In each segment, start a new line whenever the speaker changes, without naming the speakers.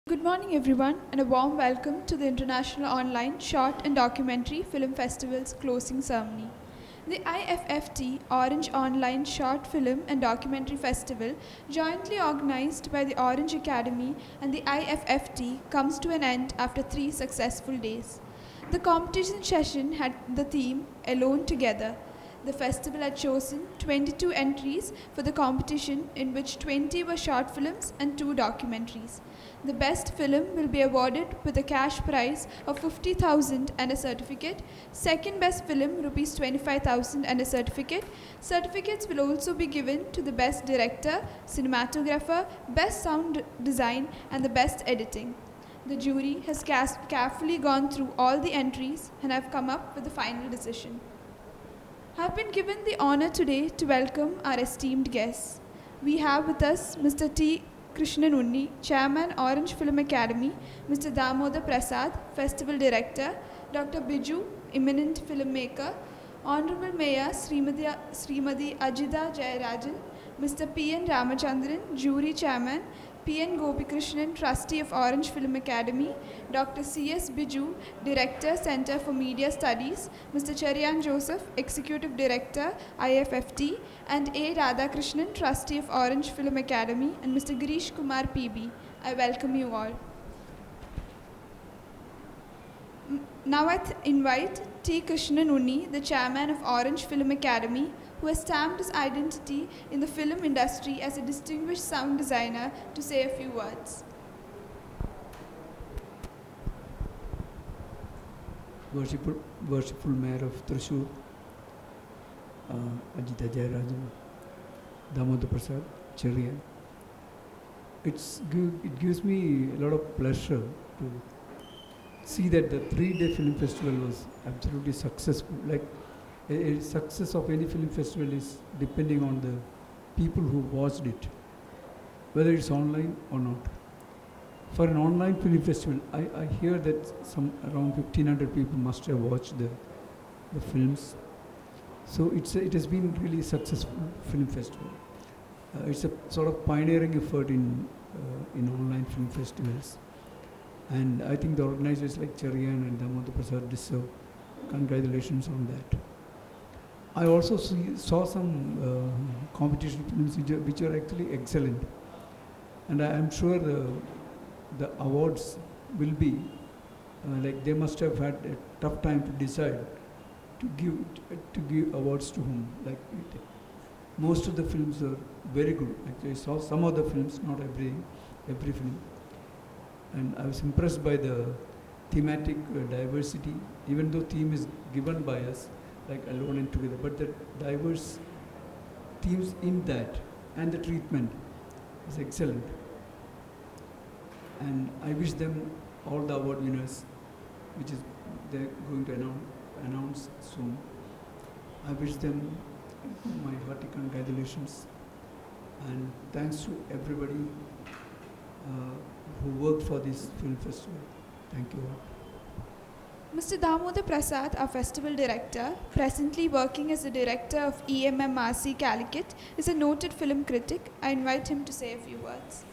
Good morning, everyone, and a warm welcome to the International Online Short and Documentary Film Festival's closing ceremony. The IFFT Orange Online Short Film and Documentary Festival, jointly organized by the Orange Academy and the IFFT, comes to an end after 3 successful days. The competition session had the theme Alone Together. The festival had chosen 22 entries for the competition, in which 20 were short films and 2 documentaries. The best film will be awarded with a cash prize of 50,000 and a certificate. Second best film, rupees 25,000 and a certificate. Certificates will also be given to the best director, cinematographer, best sound design and the best editing. The jury has carefully gone through all the entries and have come up with the final decision. I have been given the honor today to welcome our esteemed guests. We have with us Mr. T. Krishnan Unni, Chairman, Orange Film Academy, Mr. Damodar Prasad, Festival Director, Dr. Biju, eminent filmmaker, Honorable Mayor Srimati Ajitha Jayarajan, Mr. P.N. Ramachandran, Jury Chairman, P.N. Gopikrishnan, Trustee of Orange Film Academy, Dr. C.S. Biju, Director, Center for Media Studies, Mr. Cherian Joseph, Executive Director, IFFT, and A. Radhakrishnan, Trustee of Orange Film Academy, and Mr. Girish Kumar, PB. I welcome you all. Now I invite T. Krishnan Unni, the Chairman of Orange Film Academy, who has stamped his identity in the film industry as a distinguished sound designer, to say a few words.
Worshipful Mayor of Thrissur, Ajitha Jayarajan, Damodar Prasad, Cherian. It gives me a lot of pleasure to see that the 3-day film festival was absolutely successful. Like a success of any film festival is depending on the people who watched it, whether it's online or not. For an online film festival, I hear that around 1,500 people must have watched the films. So it has been really successful film festival. It's a sort of pioneering effort in online film festivals. And I think the organizers like Cherian and Damodar Prasad deserve congratulations on that. I also saw some competition films which are actually excellent. And I am sure the awards will be, like they must have had a tough time to decide to give awards to whom. Like most of the films are very good. Actually, I saw some of the films, not every film. And I was impressed by the thematic diversity, even though theme is given by us, like Alone and Together, but the diverse themes in that and the treatment is excellent. And I wish them, all the award winners, which is they're going to announce soon, I wish them my hearty congratulations and thanks to everybody who worked for this film festival. Thank you all.
Mr. Damodar Prasad, our festival director, presently working as the director of EMMRC Calicut, is a noted film critic. I invite him to say a few words.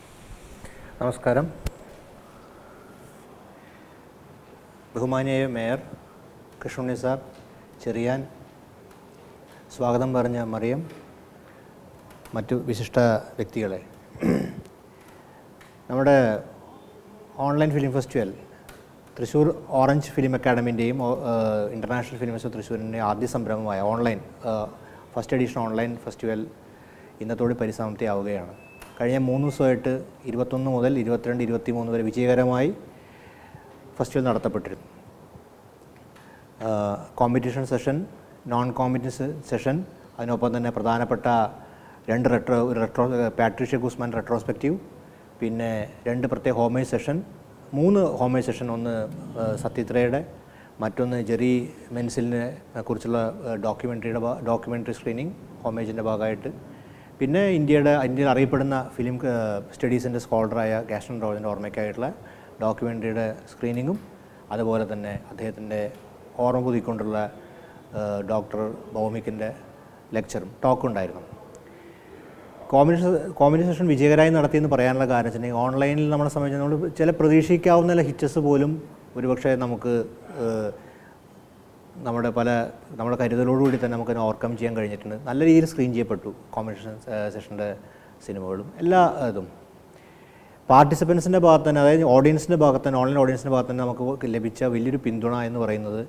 Namaskaram. ബഹുമാന്യായ mayor Krishnunni sahib, Cherian, സ്വാഗതം പറഞ്ഞ മറിയം, മറ്റു വിശിഷ്ട വ്യക്തികളെ, നമ്മുടെ online film festival Thrissur orange film അക്കാഡമിൻ്റെയും international film festival തൃശ്ശൂരിൻ്റെയും ആദ്യ സംരംഭമായ online first edition online festival ഇന്നത്തോടെ പരിസമാപ്തിയാവുകയാണ്. കഴിഞ്ഞ 3 ദിവസമായിട്ട് 21 മുതൽ 22, 23 വരെ വിജയകരമായി ഫെസ്റ്റിവൽ നടത്തപ്പെട്ടിരുന്നു. Competition session, non competition session, അതിനൊപ്പം തന്നെ പ്രധാനപ്പെട്ട 2 പാട്രീഷ്യ ഗുസ്മാൻ റെട്രോസ്പെക്റ്റീവ്, പിന്നെ 2 പ്രത്യേക ഹോമേജ് സെഷൻ, 3 ഹോമേജ് സെഷൻ, ഒന്ന് സത്യത്രയുടെ, മറ്റൊന്ന് ജെറി മെൻസിലിനെ കുറിച്ചുള്ള ഡോക്യുമെൻ്ററി സ്ക്രീനിങ് ഹോമേജിൻ്റെ ഭാഗമായിട്ട്, പിന്നെ ഇന്ത്യയിൽ അറിയപ്പെടുന്ന ഫിലിം സ്റ്റഡീസിൻ്റെ സ്കോളറായ ഗാസ്റ്റൺ റോജിൻ്റെ ഓർമ്മയ്ക്കായിട്ടുള്ള ഡോക്യുമെൻ്ററിയുടെ സ്ക്രീനിങ്ങും, അതുപോലെ തന്നെ അദ്ദേഹത്തിൻ്റെ ഓർമ്മ പുതുക്കിക്കൊണ്ടുള്ള ഡോക്ടർ ഭൗമിക്കിൻ്റെ ലെക്ചറും ടോക്കും ഉണ്ടായിരുന്നു. കോമഡി സെഷൻ വിജയകരമായി നടത്തിയെന്ന് പറയാനുള്ള കാരണം വെച്ചിട്ടുണ്ടെങ്കിൽ ഓൺലൈനിൽ നമ്മളെ സംബന്ധിച്ച് നമ്മൾ ചില പ്രതീക്ഷിക്കാവുന്ന ഹിറ്റസ് പോലും ഒരുപക്ഷെ നമുക്ക് നമ്മുടെ കരുതലോടുകൂടി തന്നെ നമുക്കതിനെ ഓവർകം ചെയ്യാൻ കഴിഞ്ഞിട്ടുണ്ട്. നല്ല രീതിയിൽ സ്ക്രീൻ ചെയ്യപ്പെട്ടു കോമഡി സെഷൻ്റെ സിനിമകളും എല്ലാ ഇതും. പാർട്ടിസിപ്പൻസിൻ്റെ ഭാഗത്ത് തന്നെ, അതായത് ഓഡിയൻസിൻ്റെ ഭാഗത്ത് തന്നെ, ഓൺലൈൻ ഓഡിയൻസിൻ്റെ ഭാഗത്ത് തന്നെ നമുക്ക് ലഭിച്ച വലിയൊരു പിന്തുണ എന്ന് പറയുന്നത്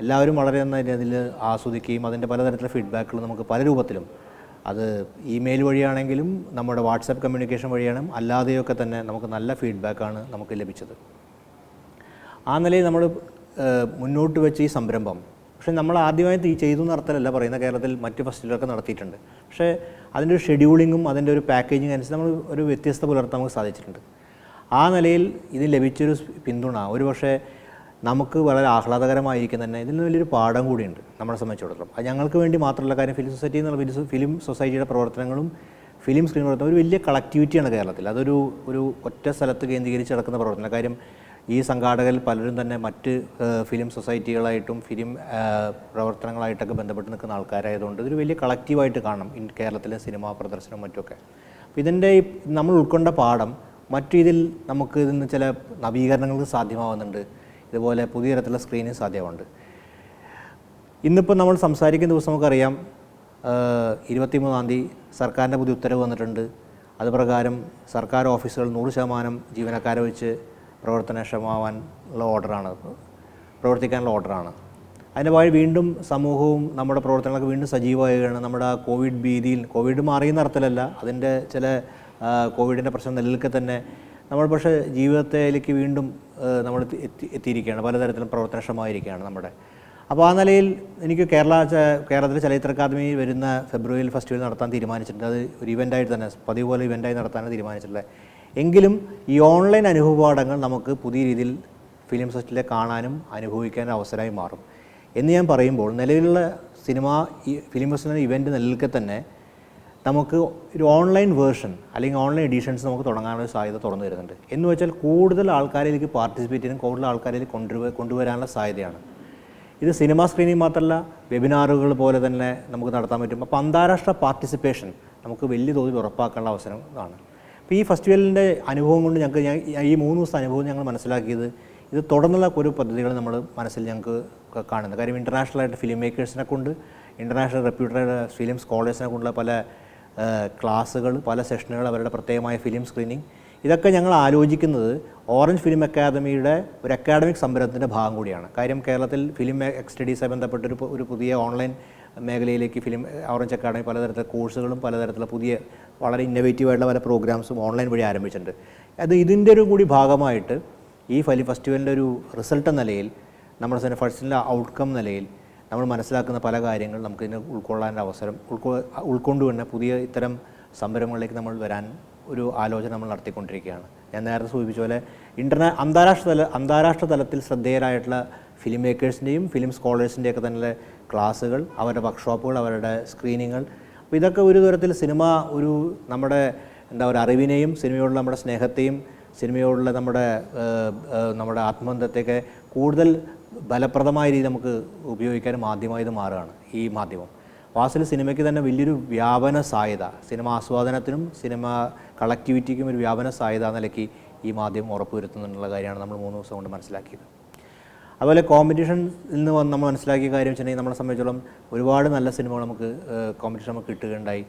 എല്ലാവരും വളരെ നന്നായി അതിൽ ആസ്വദിക്കുകയും അതിൻ്റെ പലതരത്തിലുള്ള ഫീഡ്ബാക്കുകൾ നമുക്ക് പല രൂപത്തിലും, അത് ഇമെയിൽ വഴിയാണെങ്കിലും നമ്മുടെ വാട്സാപ്പ് കമ്മ്യൂണിക്കേഷൻ വഴിയാണ് അല്ലാതെയൊക്കെ തന്നെ നമുക്ക് നല്ല ഫീഡ്ബാക്കാണ് നമുക്ക് ലഭിച്ചത്. ആ നിലയിൽ നമ്മൾ മുന്നോട്ട് വെച്ച ഈ സംരംഭം, പക്ഷേ നമ്മൾ ആദ്യമായി ചെയ്തു നടത്തലല്ല പറയുന്ന, കേരളത്തിൽ മറ്റ് ഫെസ്റ്റിവലൊക്കെ നടത്തിയിട്ടുണ്ട്. പക്ഷേ അതിൻ്റെ ഒരു ഷെഡ്യൂളിങ്ങും അതിൻ്റെ ഒരു പാക്കേജിങ് അനുസരിച്ച് നമ്മൾ ഒരു വ്യത്യസ്തത പുലർത്താൻ നമുക്ക് സാധിച്ചിട്ടുണ്ട്. ആ നിലയിൽ ഇതിന് ലഭിച്ചൊരു പിന്തുണ ഒരു പക്ഷേ നമുക്ക് വളരെ ആഹ്ലാദകരമായിരിക്കും തന്നെ. ഇതിന് വലിയൊരു പാഠം കൂടിയുണ്ട് നമ്മളെ സംബന്ധിച്ചിടത്തോളം. അത് ഞങ്ങൾക്ക് വേണ്ടി മാത്രമല്ല, കാര്യം ഫിലിം സൊസൈറ്റി എന്നുള്ള ഫിലിം സൊസൈറ്റിയുടെ പ്രവർത്തനങ്ങളും ഫിലിം സ്ക്രീൻ പ്രവർത്തനം ഒരു വലിയ കളക്ടിവിറ്റിയാണ് കേരളത്തിൽ. അതൊരു ഒറ്റ സ്ഥലത്ത് കേന്ദ്രീകരിച്ച് നടക്കുന്ന പ്രവർത്തനം. കാര്യം ഈ സംഘാടകരിൽ പലരും തന്നെ മറ്റ് ഫിലിം സൊസൈറ്റികളായിട്ടും ഫിലിം പ്രവർത്തനങ്ങളായിട്ടൊക്കെ ബന്ധപ്പെട്ട് നിൽക്കുന്ന ആൾക്കാരായതുകൊണ്ട് ഇതൊരു വലിയ കളക്റ്റീവായിട്ട് കാണണം കേരളത്തിലെ സിനിമാ പ്രദർശനവും മറ്റുമൊക്കെ. അപ്പോൾ ഇതിൻ്റെ നമ്മൾ ഉൾക്കൊണ്ട പാഠം മറ്റു ഇതിൽ നമുക്ക് ഇതിന് ചില നവീകരണങ്ങൾക്ക് സാധ്യമാവുന്നുണ്ട്. ഇതുപോലെ പുതിയ തരത്തിലുള്ള സ്ക്രീനിങ് സാധ്യമാവുന്നുണ്ട്. ഇന്നിപ്പോൾ നമ്മൾ സംസാരിക്കുന്ന ദിവസം നമുക്കറിയാം 23-ാം തീയതി സർക്കാരിൻ്റെ പുതിയ ഉത്തരവ് വന്നിട്ടുണ്ട്. അതുപ്രകാരം സർക്കാർ ഓഫീസുകൾ 100% ജീവനക്കാരെ വെച്ച് പ്രവർത്തനക്ഷമമാവാനുള്ള ഓർഡറാണ്, പ്രവർത്തിക്കാനുള്ള ഓർഡറാണ്. അതിൻ്റെ വഴി വീണ്ടും സമൂഹവും നമ്മുടെ പ്രവർത്തനങ്ങളൊക്കെ വീണ്ടും സജീവമാവുകയാണ്. നമ്മുടെ ആ കോവിഡ് ഭീതിയിൽ, കോവിഡ് മാറിയെന്ന അർത്ഥത്തിലല്ല, അതിൻ്റെ ചില കോവിഡിൻ്റെ പ്രശ്നം നിലനിൽക്കെ തന്നെ നമ്മൾ പക്ഷേ ജീവിതത്തിലേക്ക് വീണ്ടും നമ്മൾ എത്തിയിരിക്കുകയാണ്, പലതരത്തിലും പ്രവർത്തനക്ഷമമായിരിക്കുകയാണ് നമ്മുടെ. അപ്പോൾ ആ നിലയിൽ എനിക്ക് കേരളത്തിലെ ചലച്ചിത്ര അക്കാദമി വരുന്ന ഫെബ്രുവരിയിൽ ഫെസ്റ്റിവൽ നടത്താൻ തീരുമാനിച്ചിട്ടുണ്ട്. അത് ഒരു ഇവൻ്റായിട്ട് തന്നെ പതിവ് പോലെ ഇവൻ്റായി നടത്താനാണ് തീരുമാനിച്ചിട്ടുള്ളത്. എങ്കിലും ഈ ഓൺലൈൻ അനുഭവപാഠങ്ങൾ നമുക്ക് പുതിയ രീതിയിൽ ഫിലിം ഫെസ്റ്റിവലിൽ കാണാനും അനുഭവിക്കാനും അവസരമായി മാറും എന്ന് ഞാൻ പറയുമ്പോൾ, നിലവിലുള്ള ഫിലിം ഫെസ്റ്റിവൽ ഇവൻ്റ് നിലനിൽക്കെ തന്നെ നമുക്ക് ഒരു ഓൺലൈൻ വേർഷൻ അല്ലെങ്കിൽ ഓൺലൈൻ എഡിഷൻസ് നമുക്ക് തുടങ്ങാനുള്ള സാധ്യത തുറന്നു വരുന്നുണ്ട്. എന്ന് വെച്ചാൽ കൂടുതൽ ആൾക്കാരിലേക്ക് പാർട്ടിസിപ്പേറ്റ് ചെയ്യാനും കൂടുതൽ ആൾക്കാരിലേക്ക് കൊണ്ടുവരാനുള്ള സാധ്യതയാണ്. ഇത് സിനിമ സ്ക്രീനിങ് മാത്രമല്ല, വെബിനാറുകൾ പോലെ തന്നെ നമുക്ക് നടത്താൻ പറ്റും. അപ്പോൾ അന്താരാഷ്ട്ര പാർട്ടിസിപ്പേഷൻ നമുക്ക് വലിയ തോതിൽ ഉറപ്പാക്കാനുള്ള അവസരം ആണ്. അപ്പോൾ ഈ ഫെസ്റ്റിവലിൻ്റെ അനുഭവം കൊണ്ട് ഈ 3 ദിവസത്തെ അനുഭവം ഞങ്ങൾ മനസ്സിലാക്കിയത്, ഇത് തുടർന്നുള്ള ഒരു പദ്ധതികൾ നമ്മൾ മനസ്സിൽ ഞങ്ങൾക്ക് കാണുന്നത്. കാര്യം ഇൻ്റർനാഷണലായിട്ട് ഫിലിം മേക്കേഴ്സിനെ കൊണ്ട്, ഇൻ്റർനാഷണൽ റെപ്യൂട്ടഡ് ഫിലിം സ്കോളേഴ്സിനെ കൊണ്ടുള്ള പല ക്ലാസ്സുകൾ, പല സെഷനുകൾ, അവരുടെ പ്രത്യേകമായ ഫിലിം സ്ക്രീനിങ്, ഇതൊക്കെ ഞങ്ങൾ ആലോചിക്കുന്നത് ഓറഞ്ച് ഫിലിം അക്കാദമിയുടെ ഒരു അക്കാഡമിക് സംരംഭത്തിൻ്റെ ഭാഗം കൂടിയാണ്. കാര്യം കേരളത്തിൽ ഫിലിം സ്റ്റഡീസുമായി ബന്ധപ്പെട്ട ഒരു പുതിയ ഓൺലൈൻ മേഖലയിലേക്ക് ഓറഞ്ച് അക്കാഡമി പലതരത്തിലുള്ള കോഴ്സുകളും പലതരത്തിലുള്ള പുതിയ വളരെ ഇന്നോവേറ്റീവായിട്ടുള്ള പല പ്രോഗ്രാംസും ഓൺലൈൻ വഴി ആരംഭിച്ചിട്ടുണ്ട്. ഇതിൻ്റെ ഒരു കൂടി ഭാഗമായിട്ട് ഈ ഫെസ്റ്റിവലിൻ്റെ ഒരു റിസൾട്ട് എന്ന നിലയിൽ, നമ്മുടെ ഫെസ്റ്റിവലിൻ്റെ ഔട്ട്കം നിലയിൽ നമ്മൾ മനസ്സിലാക്കുന്ന പല കാര്യങ്ങൾ നമുക്കിതിനെ ഉൾക്കൊള്ളാനുള്ള അവസരം ഉൾക്കൊണ്ടുതന്നെ പുതിയ ഇത്തരം സംരംഭങ്ങളിലേക്ക് നമ്മൾ വരാൻ ഒരു ആലോചന നമ്മൾ നടത്തിക്കൊണ്ടിരിക്കുകയാണ്. ഞാൻ നേരത്തെ സൂചിപ്പിച്ച പോലെ അന്താരാഷ്ട്ര തലത്തിൽ ശ്രദ്ധേയരായിട്ടുള്ള ഫിലിം മേക്കേഴ്സിൻ്റെയും ഫിലിം സ്കോളേഴ്സിൻ്റെയൊക്കെ തന്നെ ക്ലാസ്സുകൾ, അവരുടെ വർക്ക്ഷോപ്പുകൾ, അവരുടെ സ്ക്രീനിങ്ങൾ, അപ്പോൾ ഇതൊക്കെ ഒരു തരത്തിൽ നമ്മുടെ അറിവിനെയും സിനിമയോടുള്ള നമ്മുടെ സ്നേഹത്തെയും സിനിമയോടുള്ള നമ്മുടെ ആത്മബന്ധത്തെയൊക്കെ കൂടുതൽ ഫലപ്രദമായ രീതി നമുക്ക് ഉപയോഗിക്കാൻ മാധ്യമമായി ഇത് മാറുകയാണ് ഈ മാധ്യമം. വാസ്തവത്തിൽ സിനിമയ്ക്ക് തന്നെ വലിയൊരു വ്യാപന സാധ്യത, സിനിമ ആസ്വാദനത്തിനും സിനിമ കളക്ടിവിറ്റിക്കും ഒരു വ്യാപന സാധ്യത നിലയ്ക്ക് ഈ മാധ്യമം ഉറപ്പുവരുത്തുന്നുള്ള കാര്യമാണ് നമ്മൾ 3 ദിവസം കൊണ്ട് മനസ്സിലാക്കിയത്. അതുപോലെ കോമ്പറ്റീഷനിൽ നിന്ന് നമ്മൾ മനസ്സിലാക്കിയ കാര്യം വെച്ചിട്ടുണ്ടെങ്കിൽ, നമ്മളെ സംബന്ധിച്ചോളം ഒരുപാട് നല്ല സിനിമകൾ നമുക്ക് കോമ്പറ്റീഷൻ നമുക്ക് കിട്ടുകയുണ്ടായി.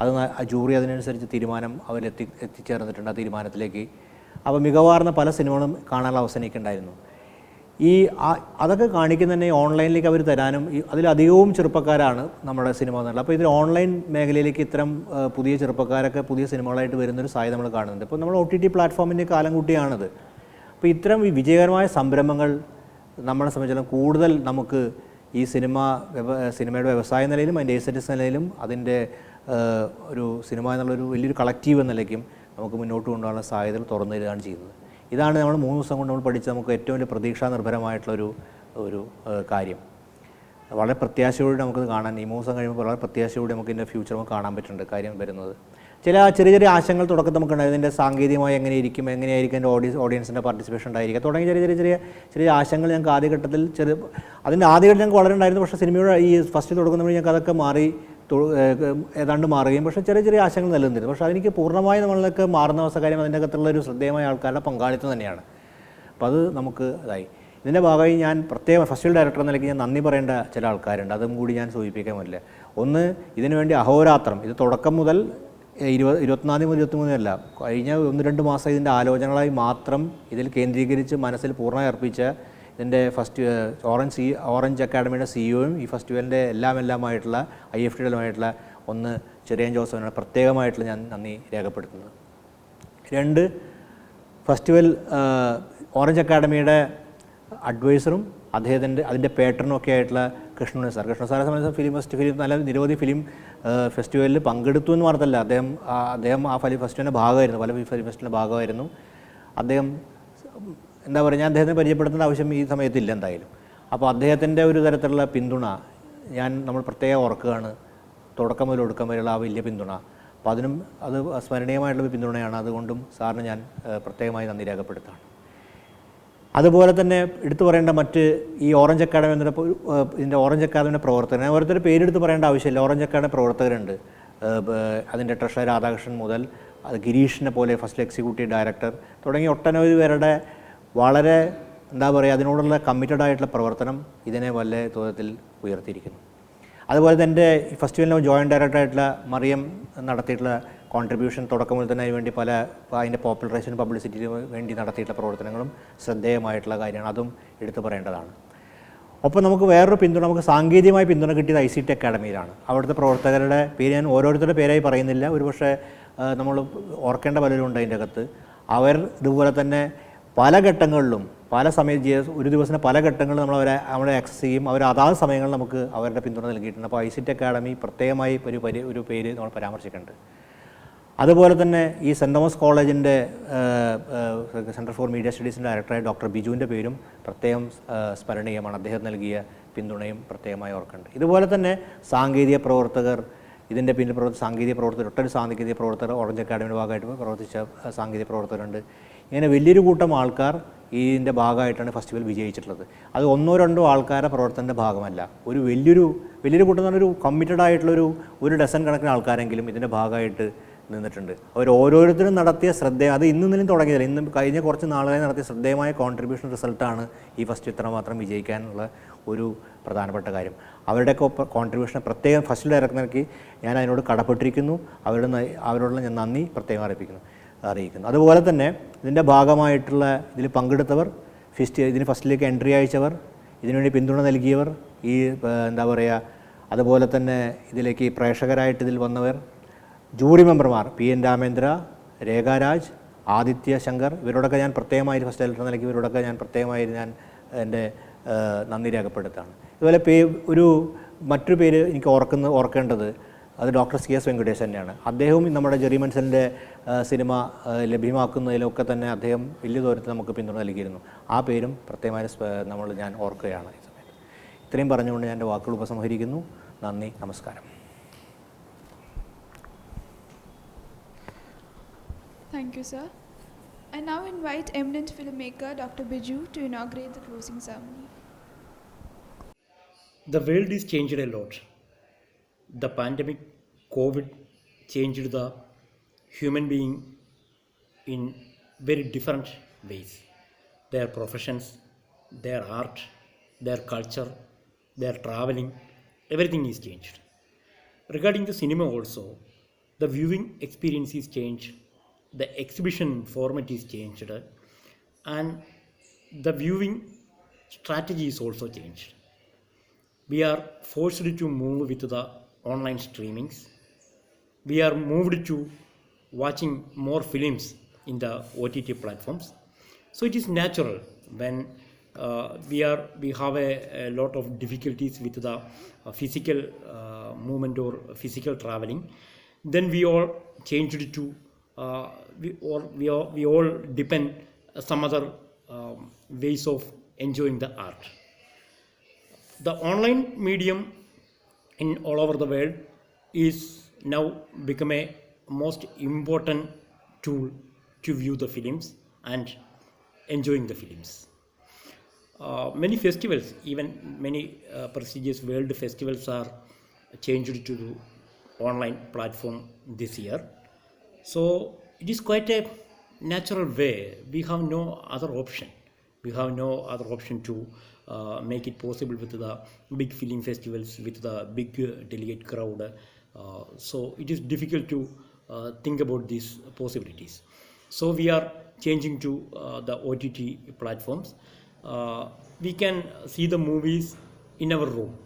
അത് ജൂറി അതിനനുസരിച്ച് തീരുമാനം എത്തിച്ചേർന്നിട്ടുണ്ട് ആ തീരുമാനത്തിലേക്ക്. അപ്പോൾ മികവാർന്ന പല സിനിമകളും കാണാനുള്ള അവസരം എനിക്കുണ്ടായിരുന്നു. അതൊക്കെ കാണിക്കുന്ന തന്നെ ഓൺലൈനിലേക്ക് അവർ തരാനും, അതിലധികവും ചെറുപ്പക്കാരാണ് നമ്മുടെ സിനിമ എന്നുള്ളത്. അപ്പോൾ ഇതിൽ ഓൺലൈൻ മേഖലയിലേക്ക് ഇത്തരം പുതിയ ചെറുപ്പക്കാരൊക്കെ പുതിയ സിനിമകളായിട്ട് വരുന്നൊരു സാധ്യത നമ്മൾ കാണുന്നുണ്ട്. ഇപ്പോൾ നമ്മൾ OTT പ്ലാറ്റ്ഫോമിൻ്റെ കാലം കൂട്ടിയാണത്. അപ്പോൾ ഇത്തരം വിജയകരമായ സംരംഭങ്ങൾ നമ്മളെ സംബന്ധിച്ചിടത്തോളം കൂടുതൽ നമുക്ക് ഈ സിനിമയുടെ വ്യവസായ നിലയിലും അതിൻ്റെ എസ്തെറ്റിക്സ് നിലയിലും അതിൻ്റെ ഒരു സിനിമ എന്നുള്ളൊരു വലിയൊരു കളക്റ്റീവ് എന്ന നിലയ്ക്കും നമുക്ക് മുന്നോട്ട് കൊണ്ടുപോകാനുള്ള സാധ്യതകൾ തുറന്നു തരികയാണ് ചെയ്യുന്നത്. ഇതാണ് നമ്മൾ 3 ദിവസം കൊണ്ട് നമ്മൾ പഠിച്ച നമുക്ക് ഏറ്റവും വലിയ പ്രതീക്ഷാ നിർഭരമായിട്ടുള്ളൊരു കാര്യം. വളരെ പ്രത്യാശയോടെ നമുക്കത് കാണാൻ, ഈ 3 ദിവസം കഴിയുമ്പോൾ വളരെ പ്രത്യാശയോടെ നമുക്ക് ഇതിൻ്റെ ഫ്യൂച്ചർ നമുക്ക് കാണാൻ പറ്റുന്നുണ്ട് കാര്യം വരുന്നത്. ചെറിയ ചെറിയ ആശയങ്ങൾ തുടക്കത്തിൽ നമുക്കുണ്ടായി. ഇതിൻ്റെ സാങ്കേതികമായി എങ്ങനെയായിരിക്കും എൻ്റെ ഓഡിയൻസിൻ്റെ പാർട്ടിസിപ്പേഷൻ ഉണ്ടായിരിക്കുക തുടങ്ങി ചെറിയ ആശയങ്ങൾ ഞങ്ങൾക്ക് ആദ്യഘട്ടത്തിൽ അതിൻ്റെ ആദ്യഘട്ടം ഞങ്ങൾക്ക് വളരെ ഉണ്ടായിരുന്നു. പക്ഷേ സിനിമയുടെ ഈ ഫസ്റ്റ് തുടങ്ങുന്ന വഴി ഞങ്ങൾക്ക് അതൊക്കെ മാറി ഏതാണ്ട് മാറുകയും പക്ഷേ ചെറിയ ചെറിയ ആശയങ്ങൾ നിലനിന്നിരുന്നു. പക്ഷേ അതെനിക്ക് പൂർണ്ണമായി നമ്മളിലേക്ക് മാറുന്ന അവസ്ഥ കാര്യം അതിൻ്റെ അകത്തുള്ള ഒരു ശ്രദ്ധേയമായ ആൾക്കാരുടെ പങ്കാളിത്തം തന്നെയാണ്. അപ്പോൾ അത് നമുക്ക് ഇതായി. ഇതിൻ്റെ ഭാഗമായി ഞാൻ പ്രത്യേക ഫെസ്റ്റിവൽ ഡയറക്ടർ എന്ന നിലയ്ക്ക് ഞാൻ നന്ദി പറയേണ്ട ചില ആൾക്കാരുണ്ട്. അതും കൂടി ഞാൻ സൂചിപ്പിക്കാൻ പറ്റില്ല. ഒന്ന്, ഇതിനുവേണ്ടി അഹോരാത്രം, ഇത് തുടക്കം മുതൽ 24 മുതൽ 23 അല്ല, കഴിഞ്ഞ 1-2 മാസം ഇതിൻ്റെ ആലോചനകളായി മാത്രം ഇതിൽ കേന്ദ്രീകരിച്ച് മനസ്സിൽ പൂർണ്ണമായി അർപ്പിച്ച ഇതിൻ്റെ ഓറഞ്ച് അക്കാഡമിയുടെ സിഇഒയും ഈ ഫെസ്റ്റിവലിൻ്റെ എല്ലാമായിട്ടുള്ള IFTയുമായിട്ടുള്ള ഒന്ന് ചെറിയൻ ജോസഫിനാണ് പ്രത്യേകമായിട്ടുള്ള ഞാൻ നന്ദി രേഖപ്പെടുത്തുന്നത്. 2, ഫെസ്റ്റിവൽ ഓറഞ്ച് അക്കാഡമിയുടെ അഡ്വൈസറും അതിൻ്റെ പേട്രനും ഒക്കെ ആയിട്ടുള്ള കൃഷ്ണൻ സാറെ സംബന്ധിച്ച് നല്ല നിരവധി ഫിലിം ഫെസ്റ്റിവലിൽ പങ്കെടുത്തു എന്ന് മാത്രമല്ല, അദ്ദേഹം ആ ഫെസ്റ്റിവലിൻ്റെ ഭാഗമായിരുന്നു, പല ഫിലിം ഫെസ്റ്റിവലിൻ്റെ ഭാഗമായിരുന്നു അദ്ദേഹം. എന്താ പറയുക, ഞാൻ അദ്ദേഹത്തിനെ പരിചയപ്പെടുത്തേണ്ട ആവശ്യം ഈ സമയത്തില്ല എന്തായാലും. അപ്പോൾ അദ്ദേഹത്തിൻ്റെ ഒരു തരത്തിലുള്ള പിന്തുണ നമ്മൾ പ്രത്യേകം ഓർക്കുകയാണ്, തുടക്കം മുതൽ ഒടുക്കം വരെയുള്ള ആ വലിയ പിന്തുണ. അപ്പോൾ അത് സ്മരണീയമായിട്ടുള്ള പിന്തുണയാണ്. അതുകൊണ്ടും സാറിന് ഞാൻ പ്രത്യേകമായി നന്ദി രേഖപ്പെടുത്താണ്. അതുപോലെ തന്നെ എടുത്തു പറയേണ്ട ഈ ഓറഞ്ച് അക്കാഡമി ഇതിൻ്റെ ഓറഞ്ച് അക്കാദമിയുടെ പ്രവർത്തകർ, ഓരോരുത്തരുടെ പേരെടുത്ത് പറയേണ്ട ആവശ്യമില്ല. ഓറഞ്ച് അക്കാഡമി പ്രവർത്തകരുണ്ട്. അതിൻ്റെ ട്രഷറർ രാധാകൃഷ്ണൻ മുതൽ ഗിരീഷിനെ പോലെ ഫസ്റ്റ് എക്സിക്യൂട്ടീവ് ഡയറക്ടർ തുടങ്ങി ഒട്ടനവധി പേരുടെ വളരെ എന്താ പറയുക അതിനോടുള്ള കമ്മിറ്റഡ് ആയിട്ടുള്ള പ്രവർത്തനം ഇതിനെ വലിയ തോതിൽ ഉയർത്തിയിരിക്കുന്നു. അതുപോലെ തന്നെ ഈ ഫെസ്റ്റിവലിൻ്റെ ജോയിൻറ്റ് ഡയറക്ടറായിട്ടുള്ള മറിയം നടത്തിയിട്ടുള്ള കോൺട്രിബ്യൂഷൻ തുടക്കം മുതൽ തന്നെ അതിനുവേണ്ടി അതിൻ്റെ പോപ്പുലറൈസേഷൻ പബ്ലിസിറ്റിക്ക് വേണ്ടി നടത്തിയിട്ടുള്ള പ്രവർത്തനങ്ങളും ശ്രദ്ധേയമായിട്ടുള്ള കാര്യമാണ്. അതും എടുത്തു പറയേണ്ടതാണ്. ഒപ്പം നമുക്ക് വേറൊരു പിന്തുണ, നമുക്ക് സാങ്കേതികമായ പിന്തുണ കിട്ടിയത് ICT അക്കാഡമിയിലാണ്. അവിടുത്തെ പ്രവർത്തകരുടെ പേര് ഞാൻ ഓരോരുത്തരുടെ പേരായി പറയുന്നില്ല, ഒരുപക്ഷെ നമ്മൾ ഓർക്കേണ്ട പലരും ഉണ്ട് അതിൻ്റെ അകത്ത്. അവർ ഇതുപോലെ തന്നെ പല ഘട്ടങ്ങളിലും ഒരു ദിവസത്തിന് പല ഘട്ടങ്ങളിലും നമ്മളെ ആക്സസ് ചെയ്യും. അതാത് സമയങ്ങളിൽ നമുക്ക് അവരുടെ പിന്തുണ നൽകിയിട്ടുണ്ട്. അപ്പോൾ ICT അക്കാഡമി പ്രത്യേകമായി ഒരു പേര് നമ്മൾ പരാമർശിക്കുന്നുണ്ട്. അതുപോലെ തന്നെ ഈ സെൻറ് തോമസ് കോളേജിൻ്റെ സെൻറ്റർ ഫോർ മീഡിയ സ്റ്റഡീസിൻ്റെ ഡയറക്ടറായ ഡോക്ടർ ബിജുവിൻ്റെ പേരും പ്രത്യേകം സ്മരണീയമാണ്. അദ്ദേഹം നൽകിയ പിന്തുണയും പ്രത്യേകമായി ഓർക്കുന്നുണ്ട്. ഇതുപോലെ തന്നെ സാങ്കേതിക പ്രവർത്തകർ, ഇതിൻ്റെ പിന്നിൽ സാങ്കേതിക പ്രവർത്തകർ, ഒട്ടൊരു സാങ്കേതിക പ്രവർത്തകർ ഓറഞ്ച് അക്കാഡമിയുടെ ഭാഗമായിട്ട് പ്രവർത്തിച്ച സാങ്കേതിക പ്രവർത്തകരുണ്ട്. ഇങ്ങനെ വലിയൊരു കൂട്ടം ആൾക്കാർ ഇതിൻ്റെ ഭാഗമായിട്ടാണ് ഫെസ്റ്റിവൽ വിജയിച്ചിട്ടുള്ളത്. അത് 1-2 ആൾക്കാരുടെ പ്രവർത്തനത്തിൻ്റെ ഭാഗമല്ല, വലിയൊരു കൂട്ടം എന്ന് പറഞ്ഞാൽ കമ്മിറ്റഡ് ആയിട്ടുള്ളൊരു 1 ഡസൻ കണക്കിന് ആൾക്കാരെങ്കിലും ഇതിൻ്റെ ഭാഗമായിട്ട് നിന്നിട്ടുണ്ട്. അവർ ഓരോരുത്തരും നടത്തിയ അത് ഇന്നൊന്നും തുടങ്ങിയതില്ല, കഴിഞ്ഞ കുറച്ച് നാളുകളായി നടത്തിയ ശ്രദ്ധേയമായ കോൺട്രിബ്യൂഷൻ റിസൾട്ടാണ് ഈ ഫെസ്റ്റ് ഇത്രമാത്രം വിജയിക്കാനുള്ള ഒരു പ്രധാനപ്പെട്ട കാര്യം. അവരുടെയൊക്കെ കോൺട്രിബ്യൂഷൻ പ്രത്യേകം ഫെസ്റ്റ് ഡയറക്ടർക്ക് ഞാൻ അതിനോട് കടപ്പെട്ടിരിക്കുന്നു. അവരോടുള്ള ഞാൻ നന്ദി പ്രത്യേകം അറിയിക്കുന്നു. അതുപോലെ തന്നെ ഇതിൻ്റെ ഭാഗമായിട്ടുള്ള ഇതിൽ പങ്കെടുത്തവർ, ഫെസ്റ്റിലേക്ക് എൻട്രി അയച്ചവർ, ഇതിനുവേണ്ടി പിന്തുണ നൽകിയവർ, എന്താ പറയുക, അതുപോലെ തന്നെ ഇതിലേക്ക് പ്രേക്ഷകരായിട്ട് ഇതിൽ വന്നവർ, ജൂറി മെമ്പർമാർ PN രാമേന്ദ്ര, രേഖാരാജ്, ആദിത്യ ശങ്കർ, ഇവരോടൊക്കെ ഞാൻ പ്രത്യേകമായി ഫസ്റ്റ് ഡയറക്ടർ നൽകി ഇവരോടൊക്കെ ഞാൻ പ്രത്യേകമായി എൻ്റെ നന്ദി രേഖപ്പെടുത്താണ്. ഇതുപോലെ മറ്റൊരു പേര് എനിക്ക് ഓർക്കേണ്ടത് അത് ഡോക്ടർ CS വെങ്കടേഷ് തന്നെയാണ്. അദ്ദേഹവും നമ്മുടെ ജെറി മൻസലിൻ്റെ സിനിമ ലഭ്യമാക്കുന്നതിലൊക്കെ തന്നെ അദ്ദേഹം വലിയ ദൂരത്തിൽ നമുക്ക് പിന്തുണ നൽകിയിരുന്നു. ആ പേരും പ്രത്യേകമായി ഞാൻ ഓർക്കുകയാണ് ഈ സമയത്ത്. ഇത്രയും പറഞ്ഞുകൊണ്ട് ഞാൻ എൻ്റെ വാക്കുകൾ ഉപസംഹരിക്കുന്നു. നന്ദി, നമസ്കാരം.
Thank you, sir. I now invite eminent filmmaker Dr. Biju to inaugurate the closing ceremony.
The world is changed a lot. The pandemic, COVID, changed the human being in very different ways. Their professions, their art, their culture, their traveling, everything is changed. Regarding the cinema also, the viewing experience is changed. The exhibition format is changed, and the viewing strategy is also changed. We are forced to move with the online streamings. We are moved to watching more films in the OTT platforms. So it is natural when we have a lot of difficulties with the physical movement or physical traveling. Then we all changed to we all depend some other ways of enjoying the art. The online medium in all over the world is now become a most important tool to view the films and enjoying the films. Many festivals, even many prestigious world festivals are changed to online platform this year. So it is quite a natural way. We have no other option. We have no other option to make it possible with the big film festivals, with the big delegate crowd. So it is difficult to think about these possibilities. So we are changing to the OTT platforms. We can see the movies in our room.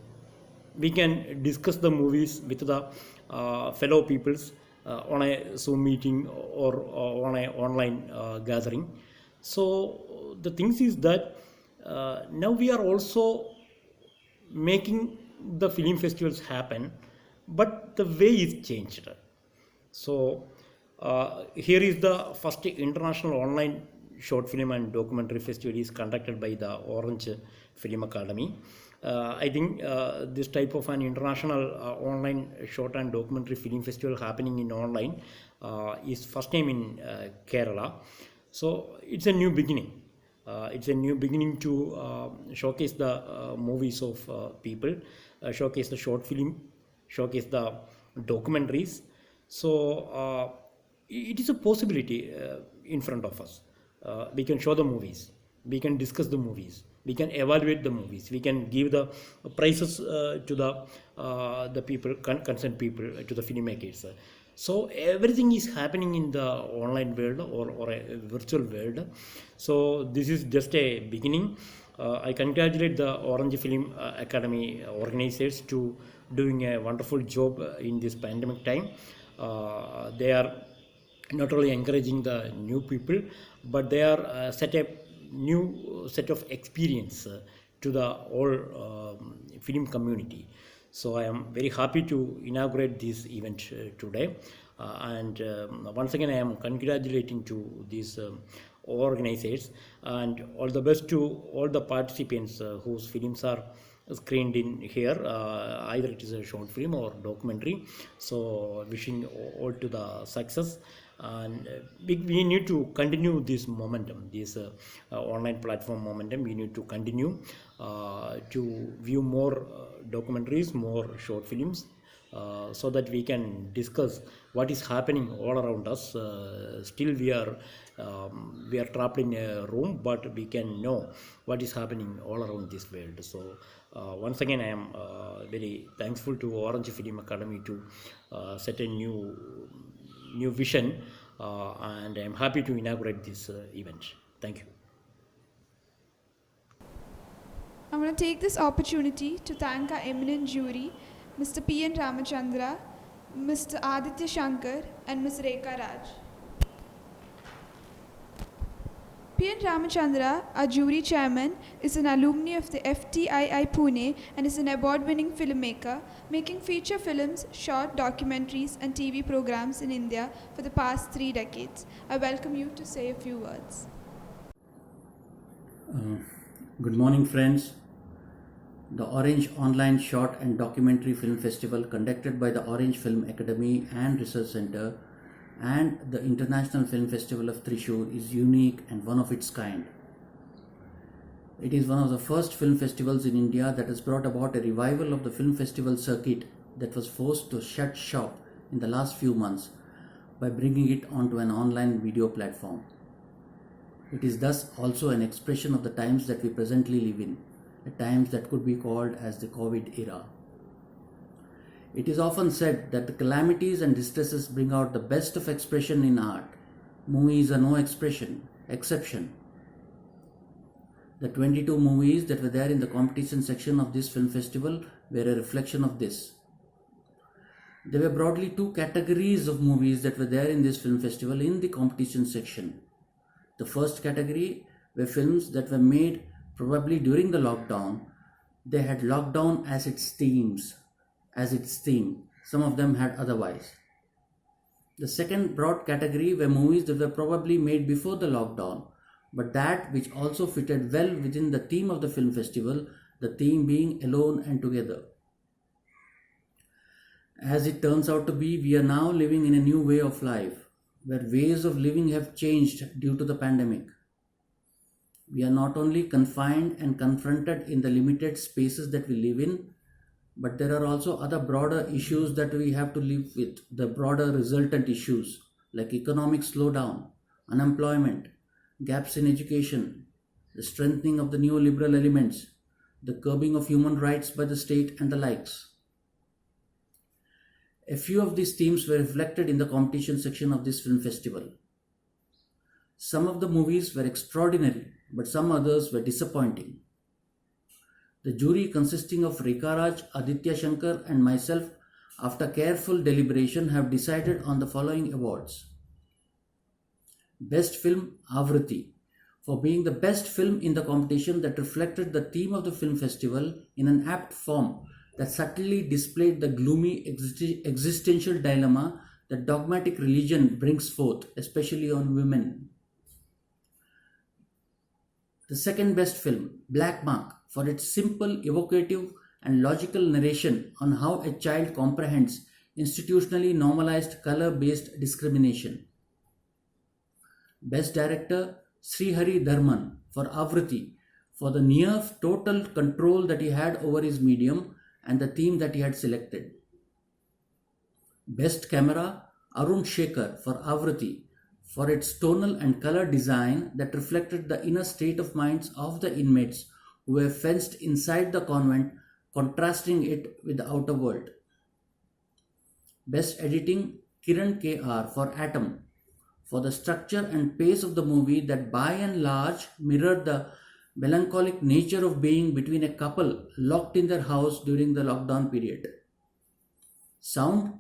We can discuss the movies with the fellow peoples on a Zoom meeting or on a online gathering. So the things is that now we are also making the film festivals happen, but the way is changed. So here is the first international online short film and documentary festival is conducted by the Orange Film Academy. I think this type of an international online short and documentary film festival happening in online is first time in Kerala. So it's a new beginning. It's a new beginning to showcase the movies of people, showcase the short film, showcase the documentaries. So it is a possibility in front of us. We can show the movies, we can discuss the movies, we can evaluate the movies, we can give the prizes to the people, concerned people, to the filmmakers. So everything is happening in the online world or a virtual world. So this is just a beginning. I congratulate the Orange Film Academy organizers to doing a wonderful job in this pandemic time. They are not only encouraging the new people, but they are set a new set of experience to the whole film community. So I am very happy to inaugurate this event today, and once again I am congratulating to these organizers, and all the best to all the participants whose films are screened in here, either it is a short film or documentary. So wishing all to the success, and we need to continue this momentum, this online platform momentum. We need to continue to view more documentaries, more short films, so that we can discuss what is happening all around us. Still we are trapped in a room, but we can know what is happening all around this world. So once again I am very thankful to Orange Film Academy to set a new vision, and I am happy to inaugurate this event. Thank you.
I want to take this opportunity to thank our eminent jury, Mr. P. N. Ramachandra, Mr. Aditya Shankar, and Ms. Rekha Raj. P. N. Ramachandra, our jury chairman, is an alumni of the FTII Pune and is an award-winning filmmaker, making feature films, short documentaries, and TV programs in India for the past 3 decades. I welcome you to say a few words.
Good morning, friends. The Orange Online Short and Documentary Film Festival, conducted by the Orange Film Academy and Research Center and the International Film Festival of Thrissur, is unique and one of its kind. It is one of the first film festivals in India that has brought about a revival of the film festival circuit that was forced to shut shop in the last few months by bringing it onto an online video platform. It is thus also an expression of the times that we presently live in, at times that could be called as the COVID era. It is often said that the calamities and distresses bring out the best of expression in art. Movies are no exception. The 22 movies that were there in the competition section of this film festival were a reflection of this. There were broadly 2 categories of movies that were there in this film festival in the competition section. The first category were films that were made probably during the lockdown. They had lockdown as its theme. Some of them had otherwise. The second broad category were movies that were probably made before the lockdown, but that which also fitted well within the theme of the film festival, the theme being alone and together. As it turns out to be, we are now living in a new way of life, where ways of living have changed due to the pandemic. We are not only confined and confronted in the limited spaces that we live in, but there are also other broader issues that we have to live with, the broader resultant issues like economic slowdown, unemployment, gaps in education, the strengthening of the neoliberal elements, the curbing of human rights by the state, and the likes. A few of these themes were reflected in the competition section of this film festival. Some of the movies were extraordinary, but some others were disappointing. The jury, consisting of Rekha Raj, Aditya Shankar, and myself, after careful deliberation, have decided on the following awards. Best Film Avriti, for being the best film in the competition that reflected the theme of the film festival in an apt form that subtly displayed the gloomy existential dilemma that dogmatic religion brings forth, especially on women. The second best film, Black Mark, for its simple, evocative, and logical narration on how a child comprehends institutionally normalized color based discrimination. Best Director, Srihari Dharman, for Avriti, for the near total control that he had over his medium and the theme that he had selected. Best Camera, Arun Shekhar, for Avriti, for its tonal and color design that reflected the inner state of minds of the inmates who were fenced inside the convent, contrasting it with the outer world. Best Editing, Kiran K.R. for Atom, for the structure and pace of the movie that by and large mirrored the melancholic nature of being between a couple locked in their house during the lockdown period. Sound,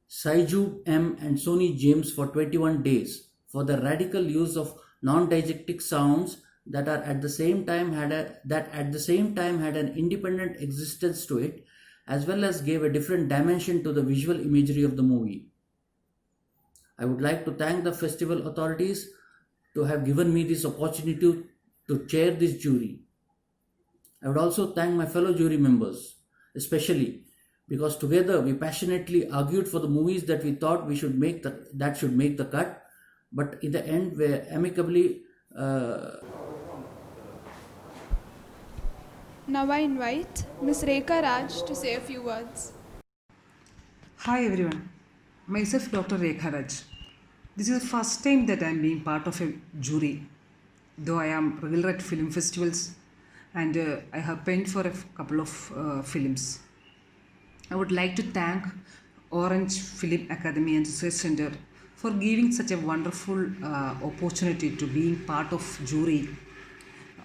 Saiju M and Sony James for 21 Days, for the radical use of non-diegetic sounds that at the same time had an independent existence to it, as well as gave a different dimension to the visual imagery of the movie. I would like to thank the festival authorities to have given me this opportunity to chair this jury. I would also thank my fellow jury members, especially because together we passionately argued for the movies that we thought should make the cut, but in the end were amicably.
Now I invite Ms. Rekha Raj to say a few words.
Hi everyone, myself Dr. Rekha Raj. This is the first time that I am being part of a jury, though I am regular at film festivals and I have penned for a couple of films. I would like to thank Orange Film Academy and Research Center for giving such a wonderful opportunity to being part of jury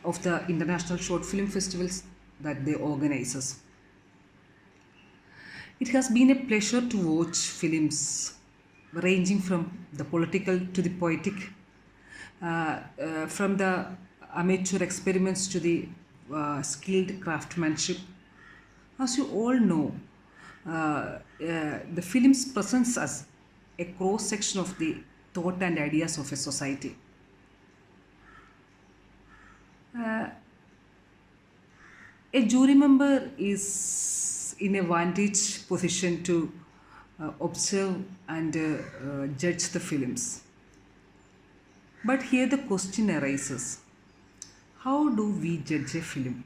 of the international short film festivals that they organize. It has been a pleasure to watch films ranging from the political to the poetic, from the amateur experiments to the skilled craftsmanship. As you all know, the films presents us a cross section of the thought and ideas of a society. A jury member is in a vantage position to observe and judge the films. But here the question arises, how do we judge a film?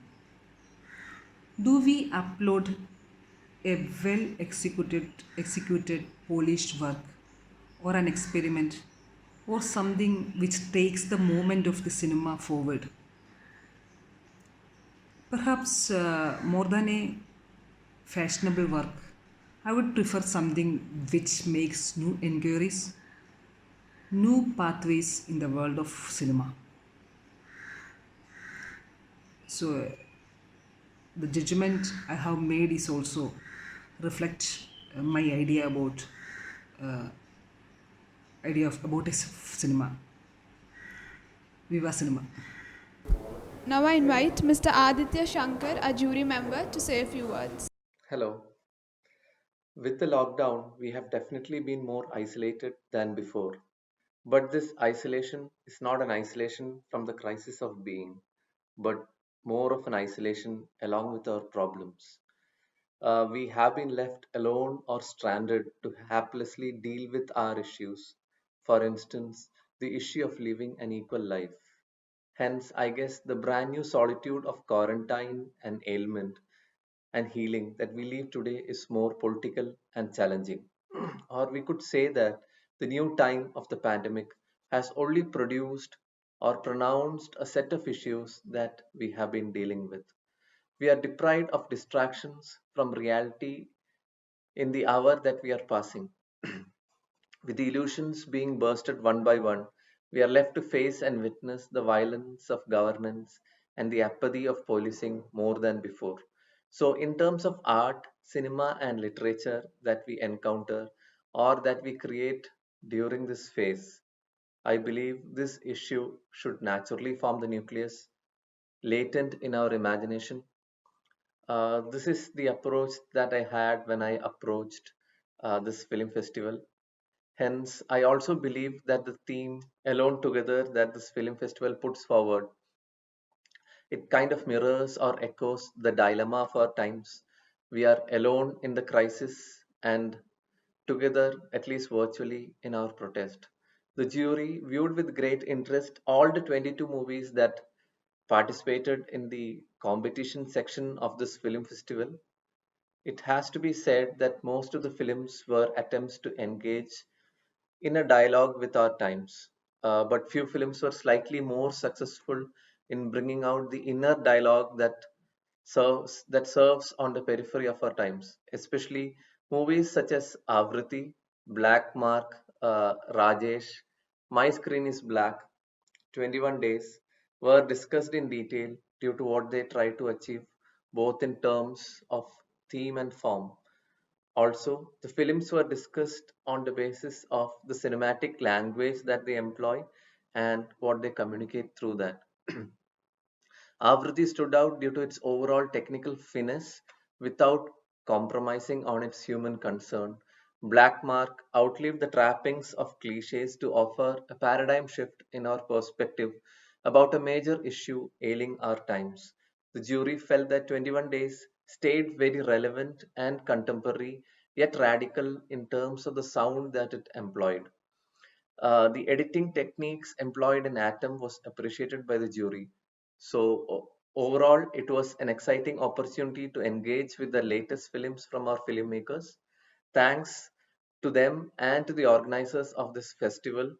Do we upload a well executed, polished work, or an experiment, or something which takes the moment of the cinema forward? Perhaps more than a fashionable work, I would prefer something which makes new inquiries, new pathways in the world of cinema. So the judgment I have made is also reflect my idea about a cinema. Viva cinema.
Now I invite Mr. Aditya Shankar, a jury member, to say a few words.
Hello. With the lockdown, we have definitely been more isolated than before. But this isolation is not an isolation from the crisis of being, but more of an isolation along with our problems. We have been left alone or stranded to haplessly deal with our issues. For instance, the issue of living an equal life. Hence, I guess the brand new solitude of quarantine and ailment and healing that we live today is more political and challenging. Or we could say that the new time of the pandemic has only produced or pronounced a set of issues that we have been dealing with. We are deprived of distractions from reality in the hour that we are passing. With the illusions being bursted one by one, we are left to face and witness the violence of governance and the apathy of policing more than before. So, in terms of art, cinema, and literature that we encounter or that we create during this phase, I believe this issue should naturally form the nucleus latent in our imagination. This is the approach that I had when I approached this film festival. Hence, I also believe that the theme Alone Together that this film festival puts forward, it kind of mirrors or echoes the dilemma of our times. We are alone in the crisis and together, at least virtually, in our protest. The jury viewed with great interest all the 22 movies that participated in the competition section of this film festival. It has to be said that most of the films were attempts to engage in a dialogue with our times. But few films were slightly more successful in bringing out the inner dialogue that serves on the periphery of our times, especially movies such as Avriti, Black Mark, Rajesh, My Screen is Black, 21 Days were discussed in detail due to what they tried to achieve, both in terms of theme and form. Also, the films were discussed on the basis of the cinematic language that they employ and what they communicate through that. Avriti stood out due to its overall technical finesse without compromising on its human concern. Black Mark outlived the trappings of cliches to offer a paradigm shift in our perspective about a major issue ailing our times. The jury felt that 21 Days stayed very relevant and contemporary, yet radical in terms of the sound that it employed. The editing techniques employed in Atom was appreciated by the jury. So overall, it was an exciting opportunity to engage with the latest films from our filmmakers. Thanks to them and to the organizers of this festival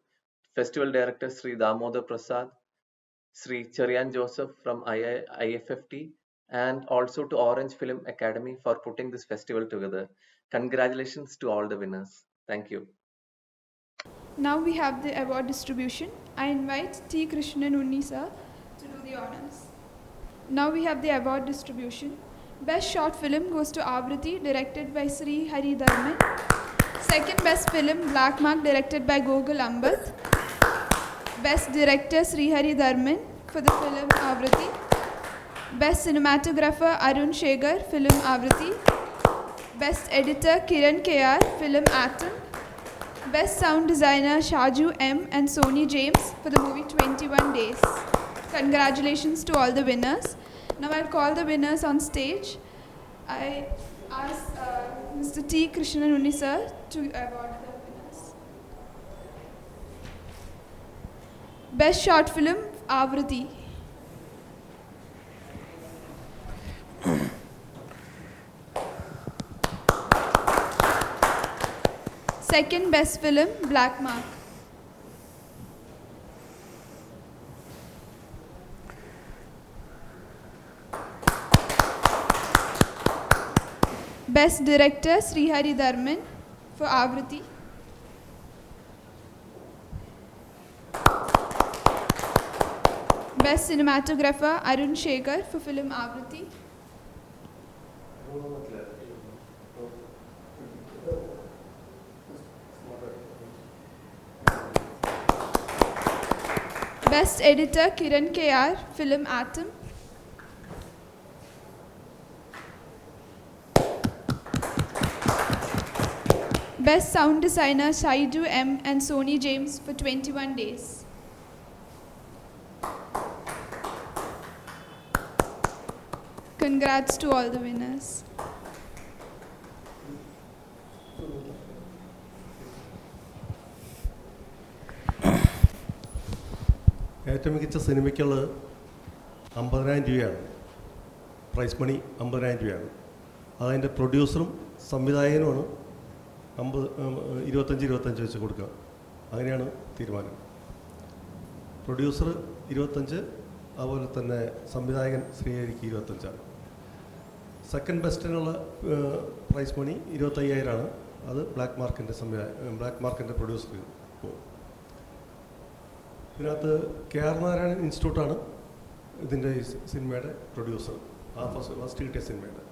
director Sri Damodar Prasad, Sri Cherian Joseph from IFFT, and also to Orange Film Academy for putting this festival together. Congratulations to all the winners. Thank you.
Now we have the award distribution. I invite T. Krishnan Unni sir to do the honors. Now we have the award distribution. Best short film goes to Avriti, directed by Sri Hari Dharman. Second best film, Black Mark, directed by Gogol Ambat. Best director, Sri Hari Dharman for the film Avriti. Best cinematographer, Arun Shegar, film Avriti. Best editor, Kiran KR, film Atom. Best sound designer, Shaju M and Sony James for the movie 21 Days. Congratulations to all the winners. Now I'll call the winners on stage. I ask Mr. T. Krishnan Unni sir to award the winners. Best short film, Avriti. Second best film, Black Mark. Best director, Sri Hari Dharman for Avriti. Best cinematographer, Arun Shekhar for film Avriti. Best editor, Kiran KR, film Atom. Best sound designer, Shaidu M and Sony James for 21 Days. Congrats to all the winners.
ഏറ്റവും മികച്ച സിനിമയ്ക്കുള്ള 50,000 രൂപയാണ് prize money. 50,000 രൂപയാണ്. അതിൻ്റെ പ്രൊഡ്യൂസറും സംവിധായകനുമാണ് 25 വെച്ച് കൊടുക്കുക. അങ്ങനെയാണ് തീരുമാനം. Producer 25, അതുപോലെ തന്നെ സംവിധായകൻ ശ്രീഹരിക്ക് 25. സെക്കൻഡ് ബെസ്റ്റിനുള്ള പ്രൈസ് മണി 25,000 അത് ബ്ലാക്ക് മാർക്കിൻ്റെ പ്രൊഡ്യൂസർക്ക് പോകും. ഇതിനകത്ത് KR നാരായണൻ ഇൻസ്റ്റിറ്റ്യൂട്ടാണ് ഇതിൻ്റെ ഈ സിനിമയുടെ പ്രൊഡ്യൂസർ, ആ ഫസ്റ്റ് കിട്ടിയ സിനിമയുടെ.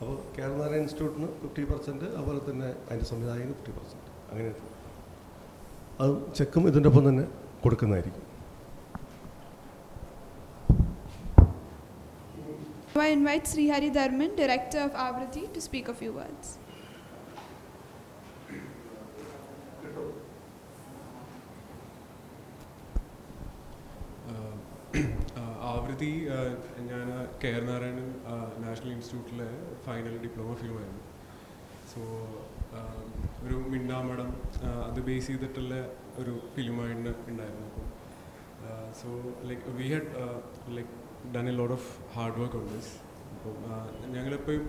അപ്പോൾ KR നാരായണൻ ഇൻസ്റ്റിറ്റ്യൂട്ടിന് 50%, അതുപോലെ തന്നെ അതിൻ്റെ സംവിധായകന് 50%. അങ്ങനെ അത് ചെക്കും ഇതിൻ്റെ ഒപ്പം തന്നെ കൊടുക്കുന്നതായിരിക്കും.
I invite Srihari Dharman, Director of Avriti, to speak a few words.
ആവൃത്തി ഞാൻ KR നാരായണൻ നാഷണൽ ഇൻസ്റ്റിറ്റ്യൂട്ടിലെ ഫൈനൽ ഡിപ്ലോമ ഫിലിമായിരുന്നു. സോ ഒരു മിണ്ടാമടം അത് ബേസ് ചെയ്തിട്ടുള്ള ഒരു ഫിലിമായിട്ട് ഉണ്ടായിരുന്നു. അപ്പം so like we had like done a lot of hard work on this. അപ്പം ഞങ്ങളെപ്പോഴും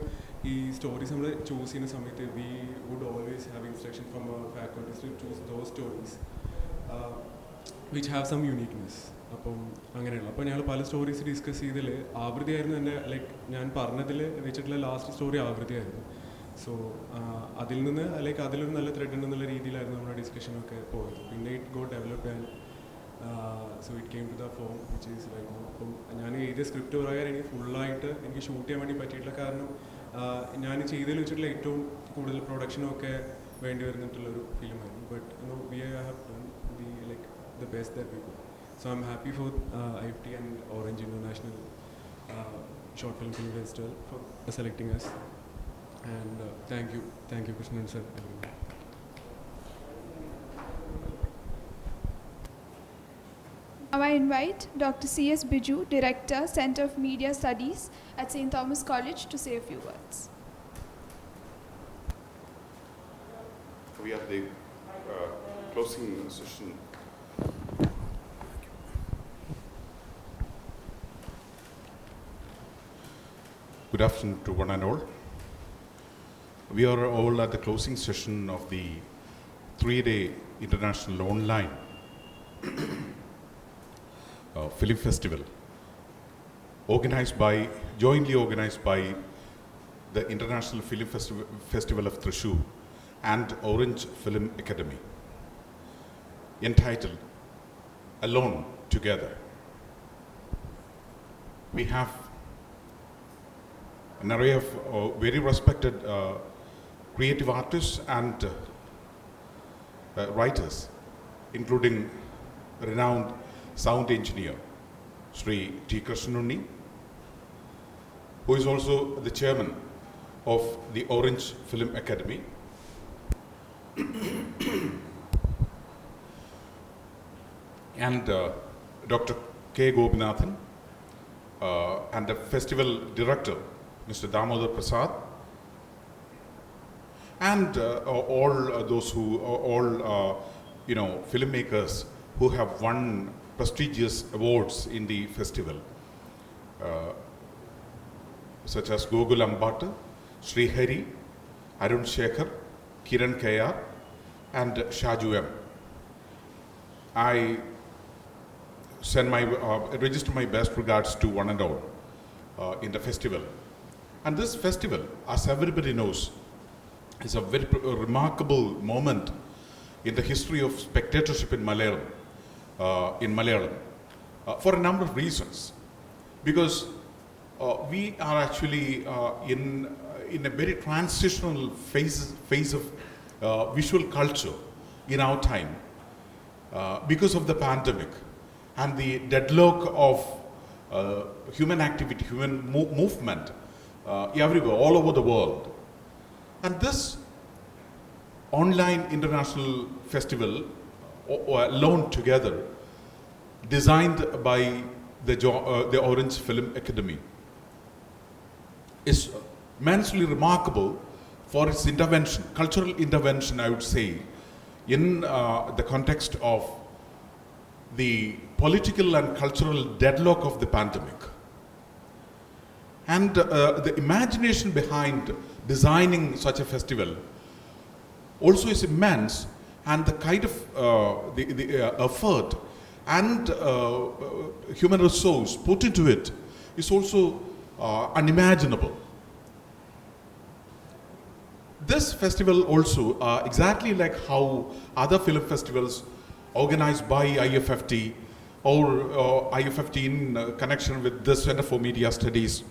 ഈ സ്റ്റോറീസ് നമ്മൾ ചൂസ് ചെയ്യുന്ന സമയത്ത് we would always have instruction from our faculties to choose those stories which have some uniqueness. അപ്പം അങ്ങനെയുള്ള അപ്പോൾ ഞങ്ങൾ പല സ്റ്റോറീസ് ഡിസ്കസ് ചെയ്തതിൽ ആവൃത്തി ആയിരുന്നു എൻ്റെ ലൈക്ക് ഞാൻ പറഞ്ഞതിൽ വെച്ചിട്ടുള്ള ലാസ്റ്റ് സ്റ്റോറി ആവൃത്തി ആയിരുന്നു. സോ അതിൽ നിന്ന് ലൈക്ക് അതിലൊരു നല്ല ത്രെഡ് ഉണ്ടെന്നുള്ള രീതിയിലായിരുന്നു നമ്മുടെ ഡിസ്കഷനൊക്കെ പോയത്. പിന്നെ it go develop and so it came to the form which is right now. അപ്പം ഞാൻ എഴുതിയ സ്ക്രിപ്റ്റ് പ്രകാരം എനിക്ക് ഫുള്ളായിട്ട് എനിക്ക് ഷൂട്ട് ചെയ്യാൻ വേണ്ടി പറ്റിയിട്ടില്ല. കാരണം ഞാൻ ചെയ്തതിൽ വെച്ചിട്ടുള്ള ഏറ്റവും കൂടുതൽ പ്രൊഡക്ഷനും ഒക്കെ വേണ്ടി വരുന്നിട്ടുള്ളൊരു ഫിലിമായിരുന്നു. But we have done like the best that we could. So I'm happy for IFT and Orange International Short Film Festival for selecting us. And thank you Krishnan sir.
Now I invite Dr. C.S. Biju, Director, Center of Media Studies at St. Thomas College, to say a few words.
We have the closing session. Good afternoon to one and all. We are all at the closing session of the 3-day international online film festival jointly organized by the International Film Festival of Thrissur and Orange Film Academy, entitled Alone Together. We have an array of very respected creative artists and writers, including renowned sound engineer Sri T. Krishnunni, who is also the chairman of the Orange Film Academy, and Dr. K. Gopinathan, and the festival director Mr. Damodar Prasad, and all those who filmmakers who have won prestigious awards in the festival, such as Gokul Ambata, Sri Hari, Arun Shekhar, Kiran Kayar, and Shaju M. I register my best regards to one and all in the festival. And this festival, as everybody knows, is a very remarkable moment in the history of spectatorship in Malayalam, for a number of reasons. Because we are actually in a very transitional phase of visual culture in our time, because of the pandemic and the deadlock of human activity, human movement everywhere, all over the world. And this online international festival, Alone Together, designed by the Orange Film Academy, is immensely remarkable for its intervention, cultural intervention, I would say, in the context of the political and cultural deadlock of the pandemic. And the imagination behind designing such a festival also is immense, and the kind of the effort and human resource put into it is also unimaginable. This festival also, exactly like how other film festivals organized by IFFT or IFFT in connection with the Center for Media Studies,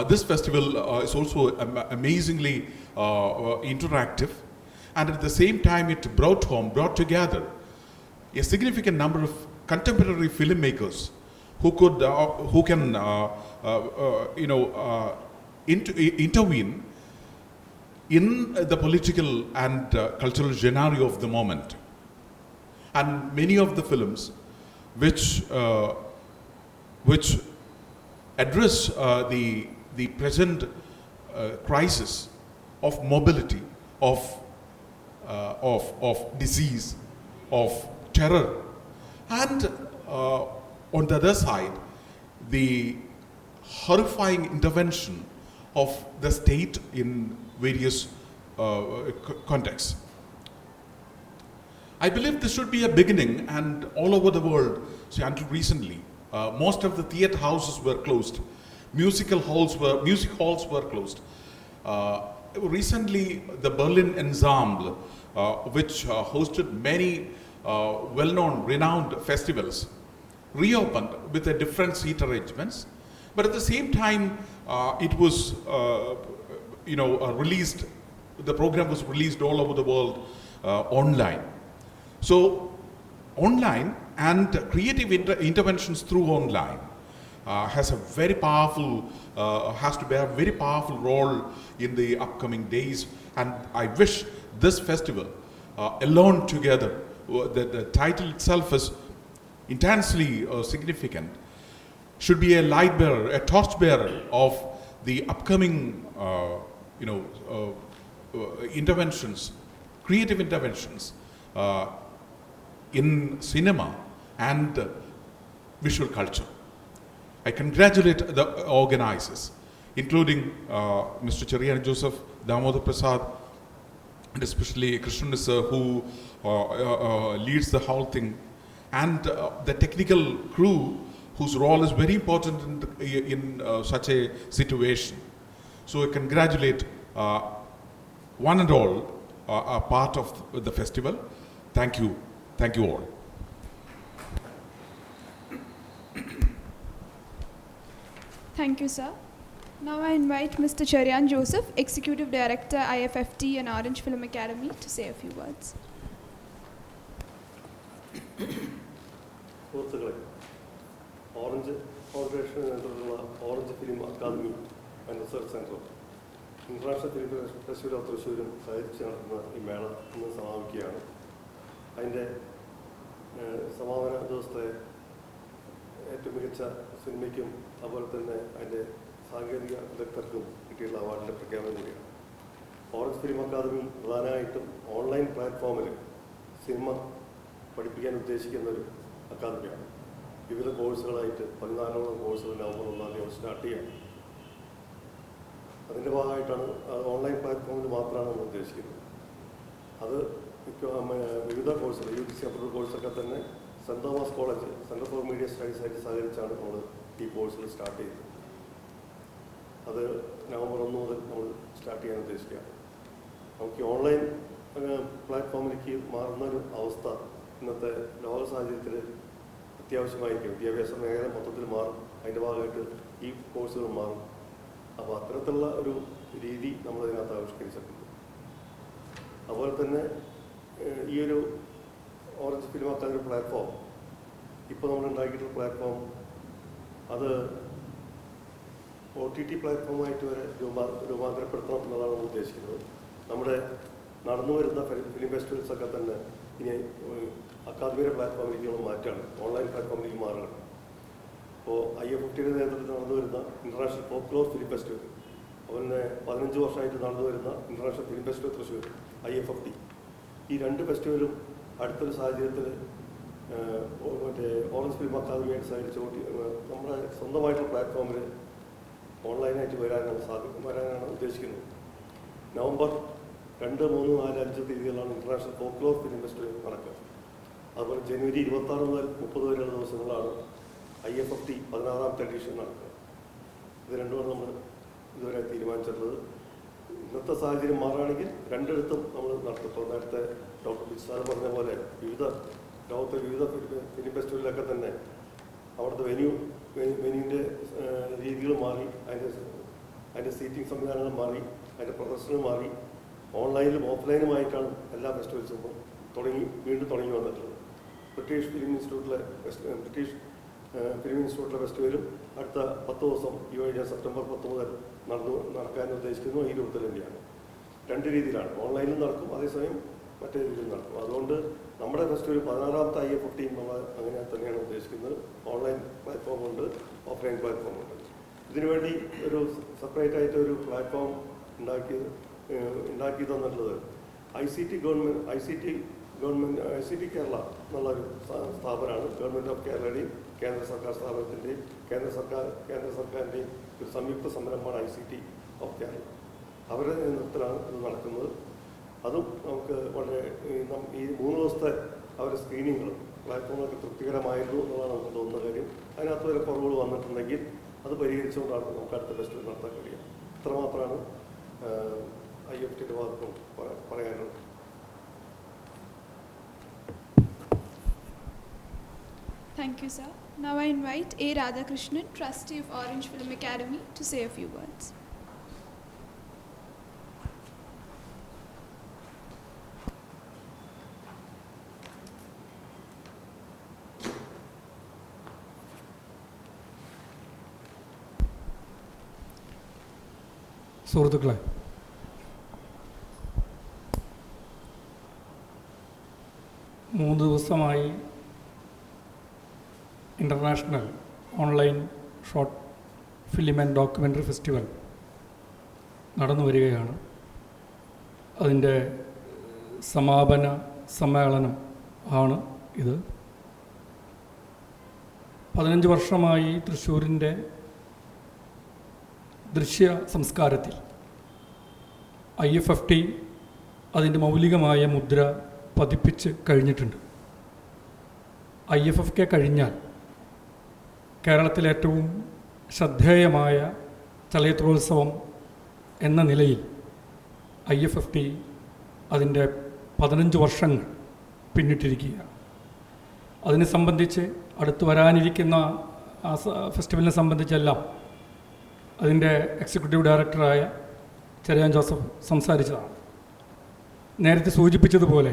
this festival is also amazingly interactive, and at the same time it brought together a significant number of contemporary filmmakers who can intervene in the political and cultural scenario of the moment. And many of the films which address the present crisis of mobility, of disease, of terror, and on the other side, the horrifying intervention of the state in various contexts. I believe this should be a beginning, and all over the world, until recently, most of the theater houses were closed, music halls were closed. Recently, the Berlin Ensemble, which hosted many well-known, renowned festivals, reopened with a different seat arrangements, but at the same time, it was released. The program was released all over the world online. So, online and creative interventions through online has to bear a very powerful role in the upcoming days. And I wish this festival, Alone Together, the title itself is intensely significant, should be a light bearer, a torch bearer of the upcoming interventions, creative interventions in cinema and visual culture. I congratulate the organizers, including Mr. Cherian Joseph, Damodar Prasad, and especially Krishnan sir, who leads the whole thing, and the technical crew, whose role is very important in such a situation. So I congratulate one and all are part of the festival. Thank you all.
Thank you, sir. Now I invite Mr. Cherian Joseph, Executive Director, IFFT and Orange Film Academy, to say a few words.
Orange Foundation and Orange Film Academy and Research Center, International Film Festival of Thrissur, സഹകരിച്ച് നടത്തുന്ന ഈ മേള ഇന്ന് സമാപിക്കുകയാണ്. അതിൻ്റെ സമാപന ദിവസത്തെ ഏറ്റവും മികച്ച സിനിമയ്ക്കും അതുപോലെ തന്നെ അതിൻ്റെ സാങ്കേതിക വിദഗ്ധർക്കും കിട്ടിയുള്ള അവാർഡിൻ്റെ പ്രഖ്യാപനം കൂടിയാണ്. ഓറഞ്ച് ഫിലിം അക്കാദമി പ്രധാനമായിട്ടും ഓൺലൈൻ പ്ലാറ്റ്ഫോമിൽ സിനിമ പഠിപ്പിക്കാൻ ഉദ്ദേശിക്കുന്ന ഒരു അക്കാദമിയാണ്. വിവിധ കോഴ്സുകളായിട്ട് 14 കോഴ്സുകൾ നവംബർ 1 തീയതി സ്റ്റാർട്ട് ചെയ്യാം. അതിൻ്റെ ഭാഗമായിട്ടാണ് ഓൺലൈൻ പ്ലാറ്റ്ഫോമിൽ മാത്രമാണ് നമ്മൾ ഉദ്ദേശിക്കുന്നത്. അത് വിവിധ കോഴ്സുകൾ UGC അപ്രൂവ്ഡ് കോഴ്സൊക്കെ തന്നെ saint Thomas college centre for media studies ആയിട്ട് സഹകരിച്ചാണ് നമ്മൾ ഈ കോഴ്സുകൾ സ്റ്റാർട്ട് ചെയ്തത്. അത് നവംബർ 1 മുതൽ നമ്മൾ സ്റ്റാർട്ട് ചെയ്യാൻ ഉദ്ദേശിക്കുകയാണ്. നമുക്ക് ഓൺലൈൻ പ്ലാറ്റ്ഫോമിലേക്ക് മാറുന്നൊരു അവസ്ഥ ഇന്നത്തെ ലോക സാഹചര്യത്തിൽ അത്യാവശ്യമായിരിക്കും. വിദ്യാഭ്യാസ മേഖല മൊത്തത്തിൽ മാറും, അതിൻ്റെ ഭാഗമായിട്ട് ഈ കോഴ്സുകൾ മാറും. അപ്പോൾ അത്തരത്തിലുള്ള ഒരു രീതി നമ്മളതിനകത്ത് ആവിഷ്കരിച്ചിട്ടുണ്ട്. അതുപോലെ തന്നെ ഈ ഒരു ഓറഞ്ച് ഫിലിം അക്കാദമി പ്ലാറ്റ്ഫോം ഇപ്പോൾ നമ്മൾ ഉണ്ടാക്കിയിട്ടുള്ള പ്ലാറ്റ്ഫോം അത് OTT പ്ലാറ്റ്ഫോമായിട്ട് വരെ രൂപാന്തരപ്പെടുത്തണം എന്നുള്ളതാണ് നമ്മൾ ഉദ്ദേശിക്കുന്നത്. നമ്മുടെ നടന്നു വരുന്ന ഫിലിം ഫെസ്റ്റിവൽസൊക്കെ തന്നെ ഇനി അക്കാദമിയുടെ പ്ലാറ്റ്ഫോമിലേക്ക് നമ്മൾ മാറ്റുകയാണ്, ഓൺലൈൻ പ്ലാറ്റ്ഫോമിലേക്ക് മാറുകയാണ്. അപ്പോൾ IFFTയുടെ നേതൃത്വത്തിൽ നടന്നു വരുന്ന ഇൻ്റർനാഷണൽ ഫോക്ലോർ ഫിലിം ഫെസ്റ്റിവൽ, അതുപോലെ 15 വർഷമായിട്ട് നടന്നു വരുന്ന international film festival Thrissur IFFT, ഈ 2 ഫെസ്റ്റിവലും അടുത്തൊരു സാഹചര്യത്തിൽ മറ്റേ ഓറഞ്ച് ഫിലിം അക്കാദമിയായിട്ട് സഹകരിച്ച് നമ്മുടെ സ്വന്തമായിട്ടുള്ള പ്ലാറ്റ്ഫോമിൽ ഓൺലൈനായിട്ട് വരാനാണ് ഉദ്ദേശിക്കുന്നത്. നവംബർ 2, 3, 4, 5 തീയതികളാണ് ഇൻ്റർനാഷണൽ ഫോക്ലോർ ഫിലിം ഫെസ്റ്റിവൽ നടക്കുക. അതുപോലെ ജനുവരി 26 മുതൽ 30 വരെയുള്ള ദിവസങ്ങളാണ് IFFT 16ാമത്തെ എഡിഷൻ നടക്കുക. ഇത് രണ്ടുമാണ് നമ്മൾ ഇതുവരെ തീരുമാനിച്ചിട്ടുള്ളത്. ഇന്നത്തെ സാഹചര്യം മാറുകയാണെങ്കിൽ രണ്ടിടത്തും നമ്മൾ നടത്തും. ഇപ്പോൾ നേരത്തെ ഡോക്ടർ ബിസ്സാർ പറഞ്ഞ പോലെ ലോകത്തെ വിവിധ ഫിലിം ഫെസ്റ്റിവലിലൊക്കെ തന്നെ അവിടുത്തെ വെന്യൂവിൻ്റെ രീതികൾ മാറി, അതിൻ്റെ സീറ്റിംഗ് സംവിധാനങ്ങൾ മാറി, അതിൻ്റെ പ്രദർശനം മാറി. ഓൺലൈനിലും ഓഫ്ലൈനുമായിട്ടാണ് എല്ലാ ഫെസ്റ്റിവൽസും വീണ്ടും തുടങ്ങി വന്നിട്ടുള്ളത്. ബ്രിട്ടീഷ് ഫിലിം ഇൻസ്റ്റിറ്റ്യൂട്ടിലെ ഫെസ്റ്റിവലും അടുത്ത 10 ദിവസം ഈ കഴിഞ്ഞ സെപ്റ്റംബർ 10 മുതൽ നടക്കാൻ ഉദ്ദേശിക്കുന്നു. ഈ രൂപത്തിൽ തന്നെയാണ്. 2 രീതിയിലാണ്, ഓൺലൈനിലും നടക്കും, അതേസമയം മറ്റേ രീതിയിൽ നടക്കും. അതുകൊണ്ട് നമ്മുടെ ഫെസ്റ്റിവൽ 16ാമത്തെ IFFT നമ്മൾ അങ്ങനെ തന്നെയാണ് ഉദ്ദേശിക്കുന്നത്. ഓൺലൈൻ പ്ലാറ്റ്ഫോം ഉണ്ട്, ഓഫ്ലൈൻ പ്ലാറ്റ്ഫോം ഉണ്ട്. ഇതിനുവേണ്ടി ഒരു സെപ്പറേറ്റ് ആയിട്ട് ഒരു പ്ലാറ്റ്ഫോം ഉണ്ടാക്കി തന്നിട്ടുള്ളത് ICT കേരള എന്നുള്ളൊരു സ്ഥാപനമാണ്. ഗവൺമെൻറ് ഓഫ് കേരളയുടെയും കേന്ദ്ര സർക്കാർ സ്ഥാപനത്തിൻ്റെയും കേന്ദ്ര സർക്കാരിൻ്റെയും ഒരു സംയുക്ത സംരംഭമാണ് ICT ഓഫ് കേരള. അവരുടെ നേതൃത്വത്തിലാണ് ഇത് നടക്കുന്നത്. അതും നമുക്ക് വളരെ ഈ 3 ദിവസത്തെ അവരുടെ സ്ക്രീനിങ്ങുകളും പ്ലാറ്റ്ഫോമൊക്കെ തൃപ്തികരമായിരുന്നു എന്നുള്ളതാണ് നമുക്ക് തോന്നുന്ന കാര്യം. അതിനകത്ത് വരെ കുറവുകൾ വന്നിട്ടുണ്ടെങ്കിൽ അത് പരിഹരിച്ചുകൊണ്ടാണ് നമുക്ക് അടുത്ത ഫെസ്റ്റിവൽ നടത്താൻ കഴിയുക. ഇത്രമാത്രമാണ് IFFTയുടെ ഭാഗത്തും പറയാനുള്ളത്.
Thank you, sir. Now I invite A. Radhakrishnan, Trustee of Orange Film Academy, to say a few words.
സുഹൃത്തുക്കളെ, മൂന്ന് ദിവസമായി international online short film and documentary festival നടന്നു വരികയാണ്. അതിൻ്റെ സമാപന സമ്മേളനം ആണ് ഇത്. 15 വർഷമായി തൃശ്ശൂരിൻ്റെ ദൃശ്യ സംസ്കാരത്തിൽ IFFT അതിൻ്റെ മൗലികമായ മുദ്ര പതിപ്പിച്ച് കഴിഞ്ഞിട്ടുണ്ട്. IFFK കഴിഞ്ഞാൽ കേരളത്തിലെ ഏറ്റവും ശ്രദ്ധേയമായ ചലച്ചിത്രോത്സവം എന്ന നിലയിൽ IFFT അതിൻ്റെ 15 വർഷങ്ങൾ പിന്നിട്ടിരിക്കുകയാണ്. അതിനെ സംബന്ധിച്ച് അടുത്ത് വരാനിരിക്കുന്ന ഫെസ്റ്റിവലിനെ സംബന്ധിച്ചെല്ലാം അതിൻ്റെ എക്സിക്യൂട്ടീവ് ഡയറക്ടറായ ചെറിയാൻ ജോസഫ് സംസാരിച്ചതാണ്. നേരത്തെ സൂചിപ്പിച്ചതുപോലെ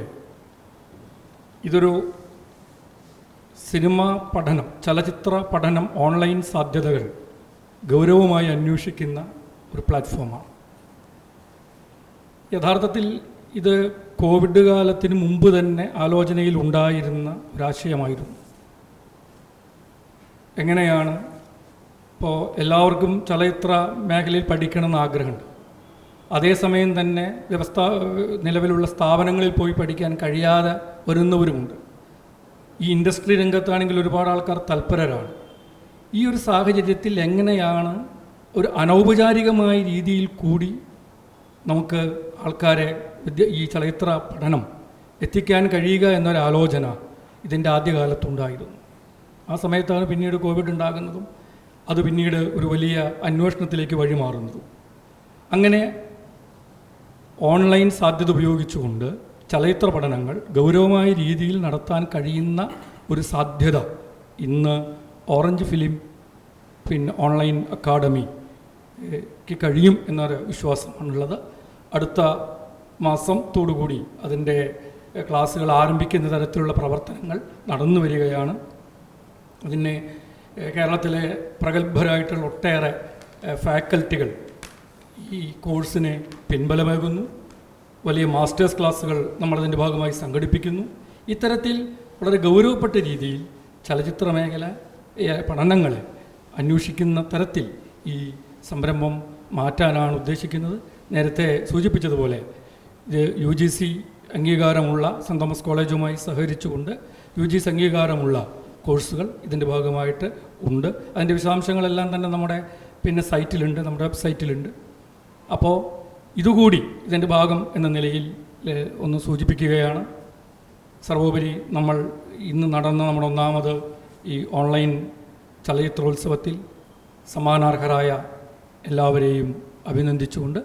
ഇതൊരു സിനിമ പഠനം, ചലച്ചിത്ര പഠനം, ഓൺലൈൻ സാധ്യതകൾ ഗൗരവമായി അന്വേഷിക്കുന്ന ഒരു പ്ലാറ്റ്ഫോമാണ്. യഥാർത്ഥത്തിൽ ഇത് കോവിഡ് കാലത്തിന് മുമ്പ് തന്നെ ആലോചനയിൽ ഉണ്ടായിരുന്ന ഒരാശയമായിരുന്നു. എങ്ങനെയാണ് ഇപ്പോൾ എല്ലാവർക്കും ചലച്ചിത്ര മേഖലയിൽ പഠിക്കണമെന്ന് ആഗ്രഹമുണ്ട്. അതേസമയം തന്നെ നിലവിലുള്ള സ്ഥാപനങ്ങളിൽ പോയി പഠിക്കാൻ കഴിയാതെ വരുന്നവരുമുണ്ട്. ഈ ഇൻഡസ്ട്രി രംഗത്താണെങ്കിൽ ഒരുപാട് ആൾക്കാർ തൽപരരാണ്. ഈ ഒരു സാഹചര്യത്തിൽ എങ്ങനെയാണ് ഒരു അനൗപചാരികമായ രീതിയിൽ കൂടി നമുക്ക് ആൾക്കാരെ ഈ ചലച്ചിത്ര പഠനം എത്തിക്കാൻ കഴിയുക എന്നൊരാലോചന ഇതിൻ്റെ ആദ്യകാലത്തുണ്ടായിരുന്നു. ആ സമയത്താണ് പിന്നീട് കോവിഡ് ഉണ്ടാകുന്നതും അത് പിന്നീട് ഒരു വലിയ അന്വേഷണത്തിലേക്ക് വഴിമാറുന്നതും. അങ്ങനെ ഓൺലൈൻ സാധ്യത ഉപയോഗിച്ചുകൊണ്ട് ചലച്ചിത്ര പഠനങ്ങൾ ഗൗരവമായ രീതിയിൽ നടത്താൻ കഴിയുന്ന ഒരു സാധ്യത ഇന്ന് ഓറഞ്ച് ഫിലിം ഓൺലൈൻ അക്കാഡമിക്ക് കഴിയും എന്നൊരു വിശ്വാസമാണുള്ളത്. അടുത്ത മാസത്തോടുകൂടി അതിൻ്റെ ക്ലാസ്സുകൾ ആരംഭിക്കുന്ന തരത്തിലുള്ള പ്രവർത്തനങ്ങൾ നടന്നു വരികയാണ്. അതിന് കേരളത്തിലെ പ്രഗത്ഭരായിട്ടുള്ള ഒട്ടേറെ ഫാക്കൽറ്റികൾ ഈ കോഴ്സിനെ പിൻബലമേകുന്നു. വലിയ മാസ്റ്റേഴ്സ് ക്ലാസ്സുകൾ നമ്മളതിൻ്റെ ഭാഗമായി സംഘടിപ്പിക്കുന്നു. ഇത്തരത്തിൽ വളരെ ഗൗരവപ്പെട്ട രീതിയിൽ ചലച്ചിത്ര മേഖല പഠനങ്ങളെ അന്വേഷിക്കുന്ന തരത്തിൽ ഈ സംരംഭം മാറ്റാനാണ് ഉദ്ദേശിക്കുന്നത്. നേരത്തെ സൂചിപ്പിച്ചതുപോലെ ഇത് UGC അംഗീകാരമുള്ള സെൻറ് തോമസ് കോളേജുമായി സഹകരിച്ചുകൊണ്ട് UGC അംഗീകാരമുള്ള കോഴ്സുകൾ ഇതിൻ്റെ ഭാഗമായിട്ട് ഉണ്ട്. അതിൻ്റെ വിശദാംശങ്ങളെല്ലാം തന്നെ നമ്മുടെ
പിന്നെ സൈറ്റിലുണ്ട്, നമ്മുടെ വെബ്സൈറ്റിലുണ്ട്. അപ്പോൾ ഇതുകൂടി ഇതിൻ്റെ ഭാഗം എന്ന നിലയിൽ ഒന്ന് സൂചിപ്പിക്കുകയാണ്. സർവോപരി നമ്മൾ ഇന്ന് നടന്ന നമ്മുടെ ഒന്നാമത് ഈ ഓൺലൈൻ ചലച്ചിത്രോത്സവത്തിൽ സമ്മാനാർഹരായ എല്ലാവരെയും അഭിനന്ദിച്ചുകൊണ്ട്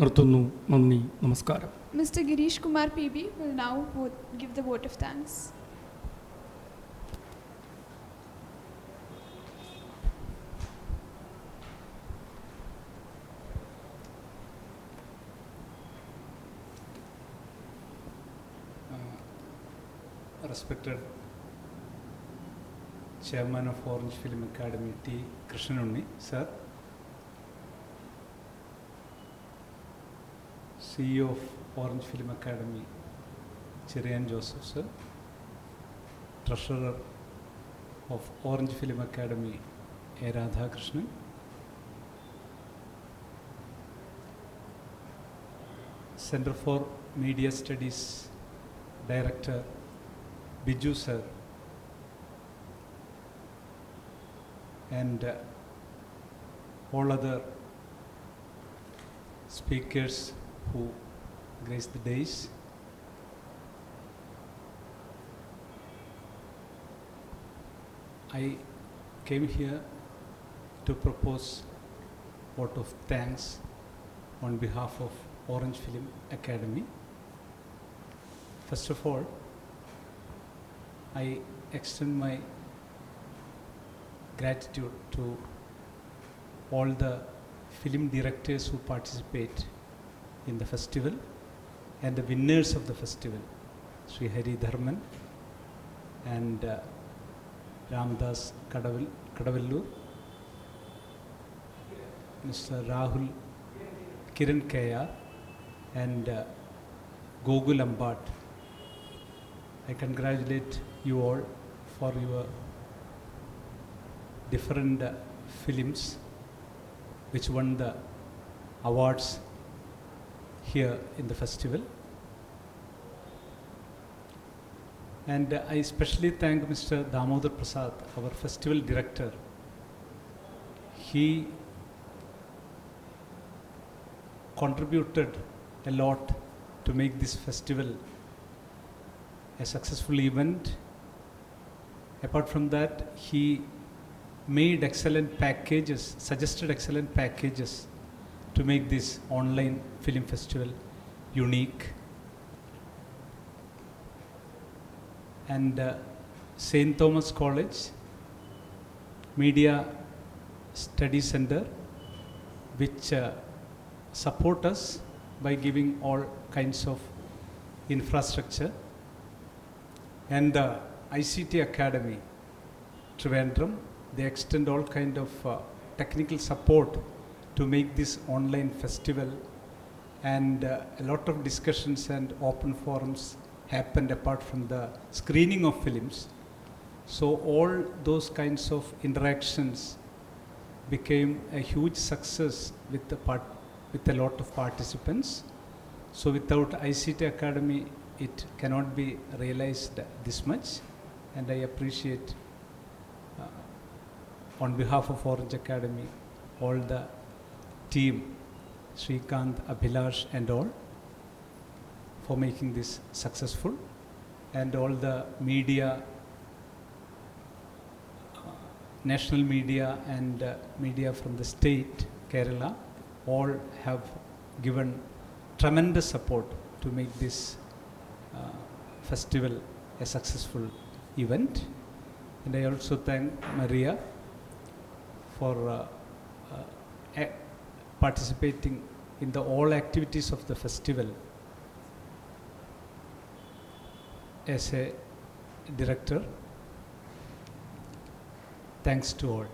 നിർത്തുന്നു. നന്ദി, നമസ്കാരം.
Mr. Girish Kumar PB will now give the vote of thanks.
Respected Chairman of Orange Film Academy T. Krishnunni, sir, CEO of Orange Film Academy Cherian Joseph, sir, Treasurer of Orange Film Academy A. Radha Krishnan, Center for Media Studies Director Biju sir, and all other speakers who grace the days. I came here to propose vote of thanks on behalf of Orange Film Academy. First of all, I extend my gratitude to all the film directors who participate in the festival and the winners of the festival, Sri Hari Dharman and Ramdas Kadavallur, Mr. Rahul Kiran Kaya and Gogul Ambat. I congratulate you all for your different films which won the awards here in the festival. And I especially thank Mr. Damodar Prasad, our festival director. He contributed a lot to make this festival a successful event. Apart from that, he made excellent packages, suggested excellent packages to make this online film festival unique. And St. Thomas College Media Study Center, which support us by giving all kinds of infrastructure, and the ICT Academy Trivandrum, they extend all kind of technical support to make this online festival, and a lot of discussions and open forums happened apart from the screening of films. So all those kinds of interactions became a huge success with a lot of participants. So without ICT Academy, it cannot be realized this much, and I appreciate on behalf of Orange Academy all the team, Srikanth, Abhilash and all, for making this successful, and all the media, national media and media from the state, Kerala, all have given tremendous support to make this festival a successful event. And I also thank Maria for participating in the all activities of the festival as a director. Thanks to all.